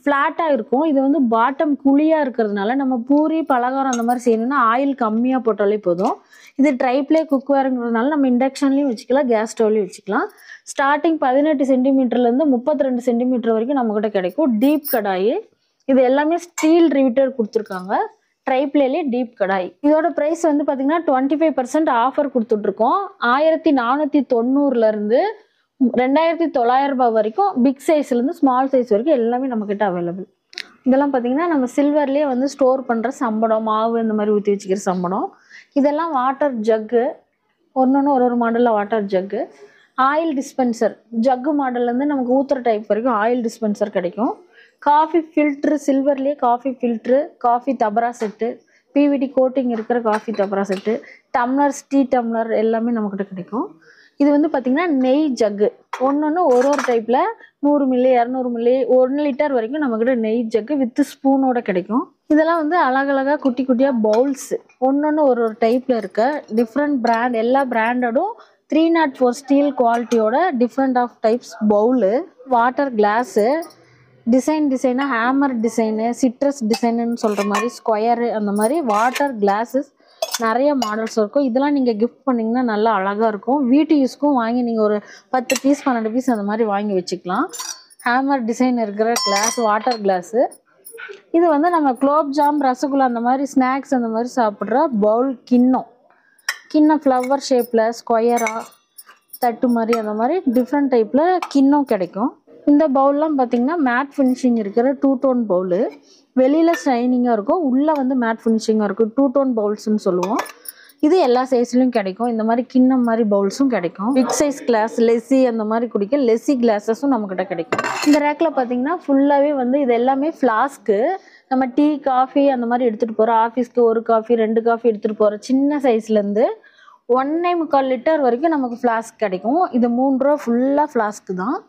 ஃப்ளாட்டாக இருக்கும். இது வந்து பாட்டம் குழியாக இருக்கிறதுனால நம்ம பூரி பலகாரம் அந்த மாதிரி செய்யணும்னா ஆயில் கம்மியாக போட்டாலே போதும். இது ட்ரைப்ளே குக்வேருங்கிறதுனால நம்ம இண்டக்ஷன்லேயும் வச்சுக்கலாம், கேஸ் ஸ்டவ்லையும் வச்சுக்கலாம். ஸ்டார்டிங் 18 சென்டிமீட்டர்லேருந்து 32 சென்டிமீட்டர் வரைக்கும் நம்மக்கிட்ட கிடைக்கும் டீப் கடாய். இது எல்லாமே ஸ்டீல் ரிவிட்டர் கொடுத்துருக்காங்க. ட்ரைப்ளேலே டீப் கடாய். இதோட ப்ரைஸ் வந்து பார்த்திங்கன்னா 25% ஆஃபர் கொடுத்துட்ருக்கோம். 1490 2900 வரைக்கும் பிக் சைஸ்லேருந்து ஸ்மால் சைஸ் வரைக்கும் எல்லாமே நம்மக்கிட்ட அவைலபிள். இதெல்லாம் பார்த்திங்கன்னா நம்ம சில்வர்லேயே வந்து ஸ்டோர் பண்ணுற சம்படம், மாவு இந்த மாதிரி ஊற்றி வச்சுக்கிற சம்படம். இதெல்லாம் வாட்டர் ஜக்கு, ஒன்று ஒரு மாடலில் water jug. Oil dispenser jug மாடல்லேருந்து நமக்கு ஊற்றுற டைப் வரைக்கும் ஆயில் டிஸ்பென்சர் கிடைக்கும். காஃபி ஃபில்ட்ரு, சில்வர்லேயே காஃபி ஃபில்ட்ரு, காஃபி தபரா செட்டு, பிவிடி கோட்டிங் இருக்கிற காஃபி தபரா செட்டு, டம்ளர்ஸ், டீ டம்ளர் எல்லாமே நம்மக்கிட்ட கிடைக்கும். இது வந்து பார்த்திங்கன்னா நெய் ஜக்கு, ஒன்று ஒரு டைப்பில் 100 மில்லி 200 மில்லி 1 லிட்டர் வரைக்கும் நம்மக்கிட்ட நெய் ஜக்கு வித் ஸ்பூனோட கிடைக்கும். இதெல்லாம் வந்து அழகழகாக குட்டி குட்டியாக பவுல்ஸு, ஒன்று ஒரு டைப்பில் இருக்க டிஃப்ரெண்ட் பிராண்ட், எல்லா பிராண்டடும் 304 ஸ்டீல் குவாலிட்டியோட different of types bowl. Water glass, டிசைனாக ஹேமர் டிசைனு, சிட்ரஸ் டிசைனுன்னு சொல்கிற மாதிரி ஸ்கொயரு, அந்த மாதிரி வாட்டர் கிளாஸஸ் நிறைய மாடல்ஸ் இருக்கும். இதெல்லாம் நீங்கள் கிஃப்ட் பண்ணிங்கன்னா நல்லா அழகாக இருக்கும். வீட்டு யூஸ்க்கும் வாங்கி நீங்கள் ஒரு 10 பீஸ் 12 பீஸ் அந்த மாதிரி வாங்கி வச்சுக்கலாம். ஹேமர் டிசைன் இருக்கிற கிளாஸ், வாட்டர் கிளாஸு. இது வந்து நம்ம குலோப்ஜாம், ரசகுல்லா அந்த மாதிரி ஸ்நாக்ஸ் அந்த மாதிரி சாப்பிட்ற பவுல் கிண்ணம் ஃப்ளவர் ஷேப்பில் ஸ்கொயராக தட்டு மாதிரி அந்த மாதிரி டிஃப்ரெண்ட் டைப்பில் கிண்ணம் கிடைக்கும். இந்த பவுல்லாம் பார்த்திங்கன்னா மேட் ஃபினிஷிங் இருக்கிற 2 டோன் பவுலு. வெளியில் ஷைனிங்காக இருக்கும், உள்ளே வந்து மேட் ஃபினிஷிங்காக இருக்கும். 2 டோன் பவுல்ஸ்ன்னு சொல்லுவோம். இது எல்லா சைஸ்லையும் கிடைக்கும். இந்த மாதிரி கிண்ணம் மாதிரி பவுல்ஸும் கிடைக்கும். பிக் சைஸ் கிளாஸ், லெஸ்ஸி அந்த மாதிரி குடிக்க லெஸ்ஸி கிளாஸஸும் நம்மக்கிட்ட கிடைக்கும். இந்த ரேக்கில் பார்த்திங்கன்னா ஃபுல்லாகவே வந்து இது எல்லாமே ஃப்ளாஸ்க்கு. நம்ம டீ காஃபி அந்த மாதிரி எடுத்துகிட்டு போகிற, ஆஃபீஸ்க்கு 1 காஃபி 2 காஃபி எடுத்துகிட்டு போகிற சின்ன சைஸ்லேருந்து 1.25 லிட்டர் வரைக்கும் நமக்கு ஃப்ளாஸ்க் கிடைக்கும். இது 3 ரூபா ஃபுல்லாக ஃப்ளாஸ்க்கு தான்.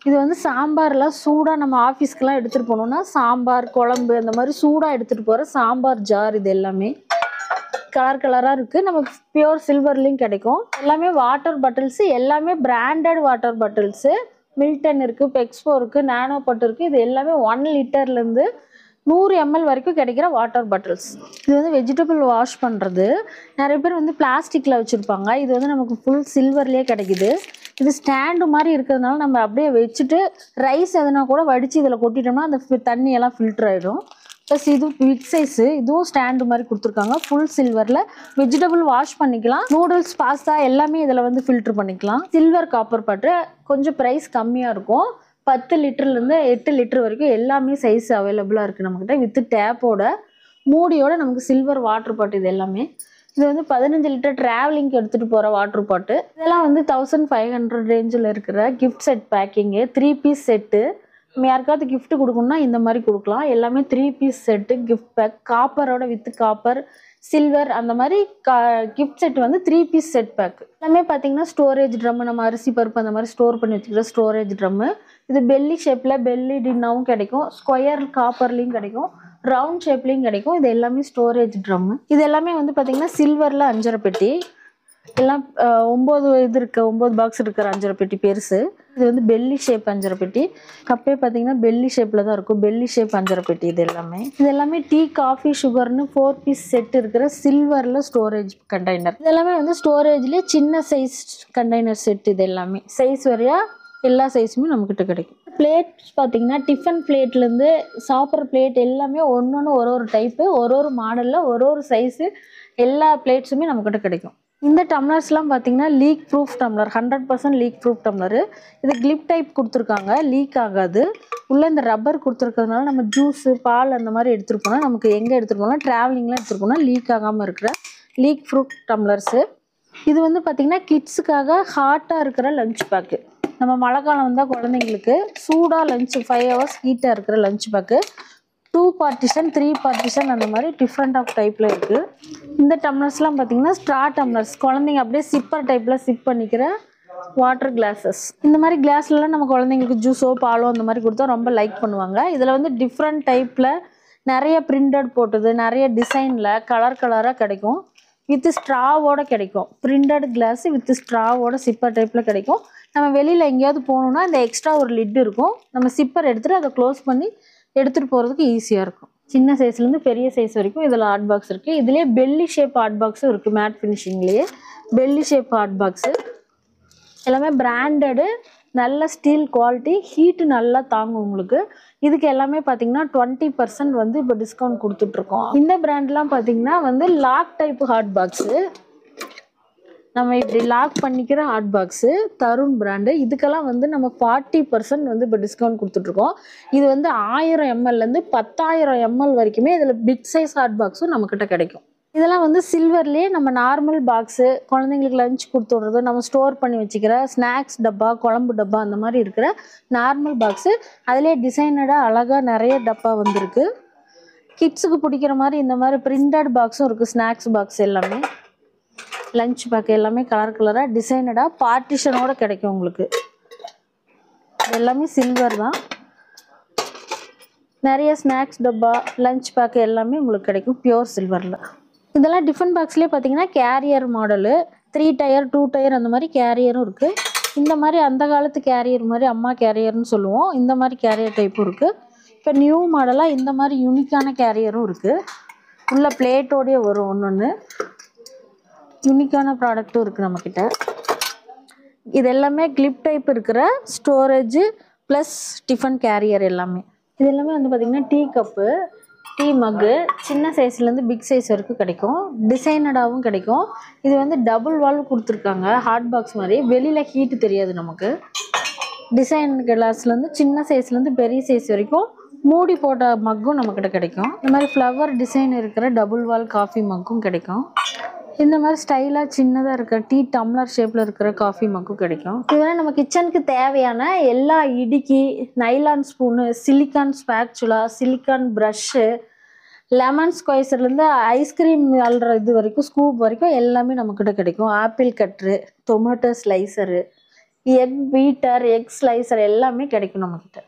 இது வந்து சாம்பார்லாம் சூடாக நம்ம ஆஃபீஸ்க்கெலாம் எடுத்துகிட்டு போனோம்னா சாம்பார் குழம்பு அந்த மாதிரி சூடாக எடுத்துகிட்டு போகிற சாம்பார் ஜார். இது எல்லாமே கலராக இருக்குது. நமக்கு பியூர் சில்வர்லேயும் கிடைக்கும். எல்லாமே வாட்டர் பாட்டில்ஸு, எல்லாமே பிராண்டட் வாட்டர் பாட்டில்ஸு. மில்டன் இருக்குது, பெக்ஸ்போ இருக்குது, நானோ பட்டு இருக்குது. இது எல்லாமே 1 லிட்டர்லேருந்து 100 ml வரைக்கும் கிடைக்கிற வாட்டர் பாட்டில்ஸ். இது வந்து வெஜிடபிள் வாஷ் பண்ணுறது. நிறைய பேர் வந்து பிளாஸ்டிக்கில் வச்சுருப்பாங்க. இது வந்து நமக்கு ஃபுல் சில்வர்லேயே கிடைக்குது. இது ஸ்டாண்டு மாதிரி இருக்கிறதுனால நம்ம அப்படியே வச்சுட்டு ரைஸ் எதுனா கூட வடித்து இதில் கொட்டிட்டோம்னா அந்த தண்ணியெல்லாம் ஃபில்டர் ஆகிடும். ப்ளஸ் இது பிக் சைஸு, இதுவும் ஸ்டாண்டு மாதிரி கொடுத்துருக்காங்க. ஃபுல் சில்வரில் வெஜிடபிள் வாஷ் பண்ணிக்கலாம். நூடுல்ஸ், பாஸ்தா எல்லாமே இதில் வந்து ஃபில்ட்ரு பண்ணிக்கலாம். சில்வர் காப்பர் பாட்டு கொஞ்சம் ப்ரைஸ் கம்மியாக இருக்கும். 10 லிட்டர்லேருந்து 8 லிட்டர் வரைக்கும் எல்லாமே சைஸ் அவைலபிளாக இருக்குது நம்மக்கிட்ட. வித் டேப்போட மூடியோட நமக்கு சில்வர் வாட்டர் பாட்டு. இது எல்லாமே இது வந்து 15 லிட்டர் ட்ராவலிங்க்கு எடுத்துகிட்டு போகிற வாட்டர் பாட்டு. இதெல்லாம் வந்து 1500 ரேஞ்சில் இருக்கிற gift set packing. 3 piece set. நம்ம யாருக்காவது கிஃப்ட் கொடுக்கணும்னா இந்த மாதிரி கொடுக்கலாம். எல்லாமே 3 பீஸ் செட்டு கிஃப்ட் பேக். காப்பரோட வித் காப்பர், சில்வர் அந்த மாதிரி கிஃப்ட் செட் வந்து 3 பீஸ் செட் பேக். எல்லாமே பார்த்தீங்கன்னா ஸ்டோரேஜ் ட்ரம்மு, நம்ம அரிசி பருப்பு அந்த மாதிரி ஸ்டோர் பண்ணி வச்சுக்கிற ஸ்டோரேஜ் ட்ரம்மு. இது பெல்லி ஷேப்பில் பெல்லி டின்னாவும் கிடைக்கும், ஸ்கொயர் காப்பர்லேயும் கிடைக்கும், ரவுண்ட் ஷேப்லேயும் கிடைக்கும். இது எல்லாமே ஸ்டோரேஜ் ட்ரம்மு. இது எல்லாமே வந்து பார்த்திங்கன்னா சில்வரில் 5.5 பெட்டி. எல்லாம் 9 இது இருக்குது, 9 பாக்ஸ் இருக்கிற 5.5 பெட்டி பெருசு. இது வந்து பெல்லி ஷேப் 5.5 பெட்டி. கப்பே பார்த்தீங்கன்னா பெல்லி ஷேப்பில் தான் இருக்கும். பெல்லி ஷேப் 5.5 பெட்டி. இது எல்லாமே டீ காஃபி சுகர்னு 4 பீஸ் செட் இருக்கிற சில்வரில் ஸ்டோரேஜ் கண்டெய்னர். இது எல்லாமே வந்து ஸ்டோரேஜ்லேயே சின்ன சைஸ் கண்டெய்னர் செட். இது எல்லாமே சைஸ் வரையாக எல்லா சைஸுமே நம்மக்கிட்ட கிடைக்கும். பிளேட்ஸ் பார்த்தீங்கன்னா டிஃபன் பிளேட்லேருந்து சாப்பிட்ற பிளேட் எல்லாமே ஒன்று ஒரு டைப்பு, ஒரு மாடலில் ஒரு சைஸு எல்லா பிளேட்ஸுமே நம்மக்கிட்ட கிடைக்கும். இந்த டம்ளர்ஸ்லாம் பார்த்தீங்கன்னா league proof tumbler, 100% league proof tumbler. இது கிளிப் டைப் கொடுத்துருக்காங்க, லீக் ஆகாது. உள்ளே இந்த ரப்பர் கொடுத்துருக்கிறதுனால நம்ம ஜூஸு பால் அந்த மாதிரி எடுத்துகிட்டு போனால், நமக்கு எங்கே எடுத்துகிட்டு போனால் ட்ராவலிங்லாம் எடுத்துகிட்டு போனால் லீக் ஆகாமல் இருக்கிற லீக் ப்ரூஃப் டம்ளர்ஸு. இது வந்து பார்த்திங்கன்னா கிட்ஸுக்காக ஹாட்டாக இருக்கிற லஞ்ச் பேக்கு. நம்ம மழை காலம் வந்தால் குழந்தைங்களுக்கு சூடாக லஞ்சு 5 hours ஹீட்டாக இருக்கிற லஞ்ச் பேக்கு. 2 பார்ட்டிஷன் 3 பார்ட்டிஷன் அந்த மாதிரி டிஃப்ரெண்ட் ஆஃப் டைப்பில் இருக்குது. இந்த டம்ளர்ஸ்லாம் பார்த்தீங்கன்னா ஸ்ட்ரா டம்ளர்ஸ், குழந்தைங்க அப்படியே சிப்பர் டைப்பில் சிப் பண்ணிக்கிற வாட்டர் கிளாஸஸ். இந்த மாதிரி கிளாஸ்லலாம் நம்ம குழந்தைங்களுக்கு ஜூஸோ பாலோ அந்த மாதிரி கொடுத்தா ரொம்ப லைக் பண்ணுவாங்க. இதில் வந்து டிஃப்ரெண்ட் டைப்பில் நிறைய பிரிண்டட் போட்டது, நிறைய டிசைனில் கலர் கலராக கிடைக்கும். வித் ஸ்ட்ராவோட கிடைக்கும். பிரிண்டட் கிளாஸ் வித் ஸ்ட்ராவோட சிப்பர் டைப்பில் கிடைக்கும். நம்ம வெளியில் எங்கேயாவது போகணுன்னா இந்த எக்ஸ்ட்ரா ஒரு லிட் இருக்கும், நம்ம சிப்பர் எடுத்துகிட்டு அதை க்ளோஸ் பண்ணி எடுத்துகிட்டு போகிறதுக்கு ஈஸியாக இருக்கும். சின்ன சைஸ்லேருந்து பெரிய சைஸ் வரைக்கும் இதில் ஹாட் பாக்ஸ் இருக்குது. இதுலேயே பெல்லி ஷேப் ஹாட் பாக்ஸும் இருக்குது. மேட் ஃபினிஷிங்லேயே பெல்லி ஷேப் ஹாட் பாக்ஸு எல்லாமே பிராண்டடு, நல்ல ஸ்டீல் குவாலிட்டி, ஹீட்டு நல்லா தாங்கும் உங்களுக்கு. இதுக்கு எல்லாமே பார்த்தீங்கன்னா 20% வந்து இப்போ டிஸ்கவுண்ட் கொடுத்துட்ருக்கோம். இந்த பிராண்ட்லாம் பார்த்தீங்கன்னா வந்து லாக் டைப்பு ஹாட் பாக்ஸு, நம்ம இப்படி லாக் பண்ணிக்கிற ஹாட் பாக்ஸு தருண் பிராண்டு. இதுக்கெல்லாம் வந்து நம்ம 40% வந்து இப்போ டிஸ்கவுண்ட் கொடுத்துட்ருக்கோம். இது வந்து 1000 mlலேருந்து 10,000 ml வரைக்குமே இதில் பிக் சைஸ் ஹாட் பாக்ஸும் நம்மக்கிட்ட கிடைக்கும். இதெல்லாம் வந்து சில்வர்லேயே நம்ம நார்மல் பாக்ஸு, குழந்தைங்களுக்கு லஞ்ச் கொடுத்து விட்றது, நம்ம ஸ்டோர் பண்ணி வச்சுக்கிற ஸ்நாக்ஸ் டப்பா, குழம்பு டப்பா அந்த மாதிரி இருக்கிற நார்மல் பாக்ஸு. அதிலே டிசைனடாக அழகாக நிறைய டப்பா வந்திருக்கு. கிட்ஸுக்கு பிடிக்கிற மாதிரி இந்த மாதிரி பிரிண்டட் பாக்ஸும் இருக்குது. ஸ்நாக்ஸ் பாக்ஸ் எல்லாமே, லஞ்ச் பேக் எல்லாமே கலர் கலராக டிசைனடாக பார்ட்டிஷனோடு கிடைக்கும் உங்களுக்கு. எல்லாமே சில்வர் தான். நிறைய ஸ்நாக்ஸ் டப்பா, லஞ்ச் பேக் எல்லாமே உங்களுக்கு கிடைக்கும் பியூர் சில்வரில். இதெல்லாம் டிஃபன் பாக்ஸ்லேயே பார்த்தீங்கன்னா கேரியர் மாடலு, 3 டயர் 2 டயர் அந்த மாதிரி கேரியரும் இருக்குது. இந்த மாதிரி அந்த காலத்து கேரியர் மாதிரி அம்மா கேரியர்னு சொல்லுவோம், இந்த மாதிரி கேரியர் டைப்பும் இருக்குது. இப்போ நியூ மாடலாக இந்த மாதிரி யூனிக்கான கேரியரும் இருக்குது. உள்ள பிளேட்டோடையே வரும், ஒன்று யூனிக்கான ப்ராடக்ட்டும் இருக்குது நம்மக்கிட்ட. இது எல்லாமே கிளிப் டைப் இருக்கிற ஸ்டோரேஜு ப்ளஸ் டிஃபன் கேரியர் எல்லாமே. இது எல்லாமே வந்து பார்த்திங்கன்னா டீ கப்பு, டீ மக்கு, சின்ன சைஸ்லேருந்து பிக் சைஸ் வரைக்கும் கிடைக்கும். டிசைனடாகவும் கிடைக்கும். இது வந்து டபுள் வால்வ் கொடுத்துருக்காங்க, ஹாட் பாக்ஸ் மாதிரி. வெளியில் ஹீட்டு தெரியாது நமக்கு. டிசைன் கிளாஸ்லேருந்து சின்ன சைஸ்லேருந்து பெரிய சைஸ் வரைக்கும் மூடி போட்ட மக்கும் நம்மக்கிட்ட கிடைக்கும். இந்த மாதிரி ஃப்ளவர் டிசைன் இருக்கிற டபுள் வால் காஃபி மக்கும் கிடைக்கும். இந்த மாதிரி ஸ்டைலாக சின்னதாக இருக்கிற டீ டம்ளர் ஷேப்பில் இருக்கிற காஃபி மக்கும் கிடைக்கும். இதெல்லாம் நம்ம கிச்சனுக்கு தேவையான எல்லா இடுக்கி, nylon spoon, silicon spatula, silicon brush, lemon ஸ்கொய்சர்லேருந்து ஐஸ்கிரீம் அல்ற இது வரைக்கும், ஸ்கூப் வரைக்கும் எல்லாமே நம்மக்கிட்ட கிடைக்கும். Apple cutter, tomato slicer, egg beater, egg slicer எல்லாமே கிடைக்கும் நம்மக்கிட்ட.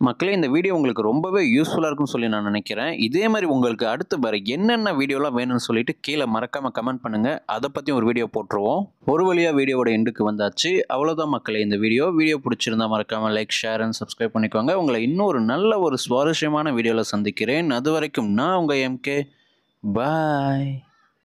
மக்களே, இந்த வீடியோ உங்களுக்கு ரொம்பவே யூஸ்ஃபுல்லாக இருக்கும்னு சொல்லி நான் நினைக்கிறேன். இதே மாதிரி உங்களுக்கு அடுத்து வேறு என்னென்ன வீடியோலாம் வேணும்னு சொல்லிட்டு கீழே மறக்காமல் கமெண்ட் பண்ணுங்கள். அதை பற்றி ஒரு வீடியோ போட்டுருவோம். ஒரு வழியாக வீடியோவோட எண்டுக்கு வந்தாச்சு. அவ்வளோதான் மக்களே இந்த வீடியோ பிடிச்சிருந்தா மறக்காமல் லைக், ஷேர் அண்ட் சப்ஸ்கிரைப் பண்ணிக்கோங்க. உங்களை இன்னொரு நல்ல ஒரு சுவாரஸ்யமான வீடியோவில் சந்திக்கிறேன். அது வரைக்கும் நான் உங்கள் MK. பாய்.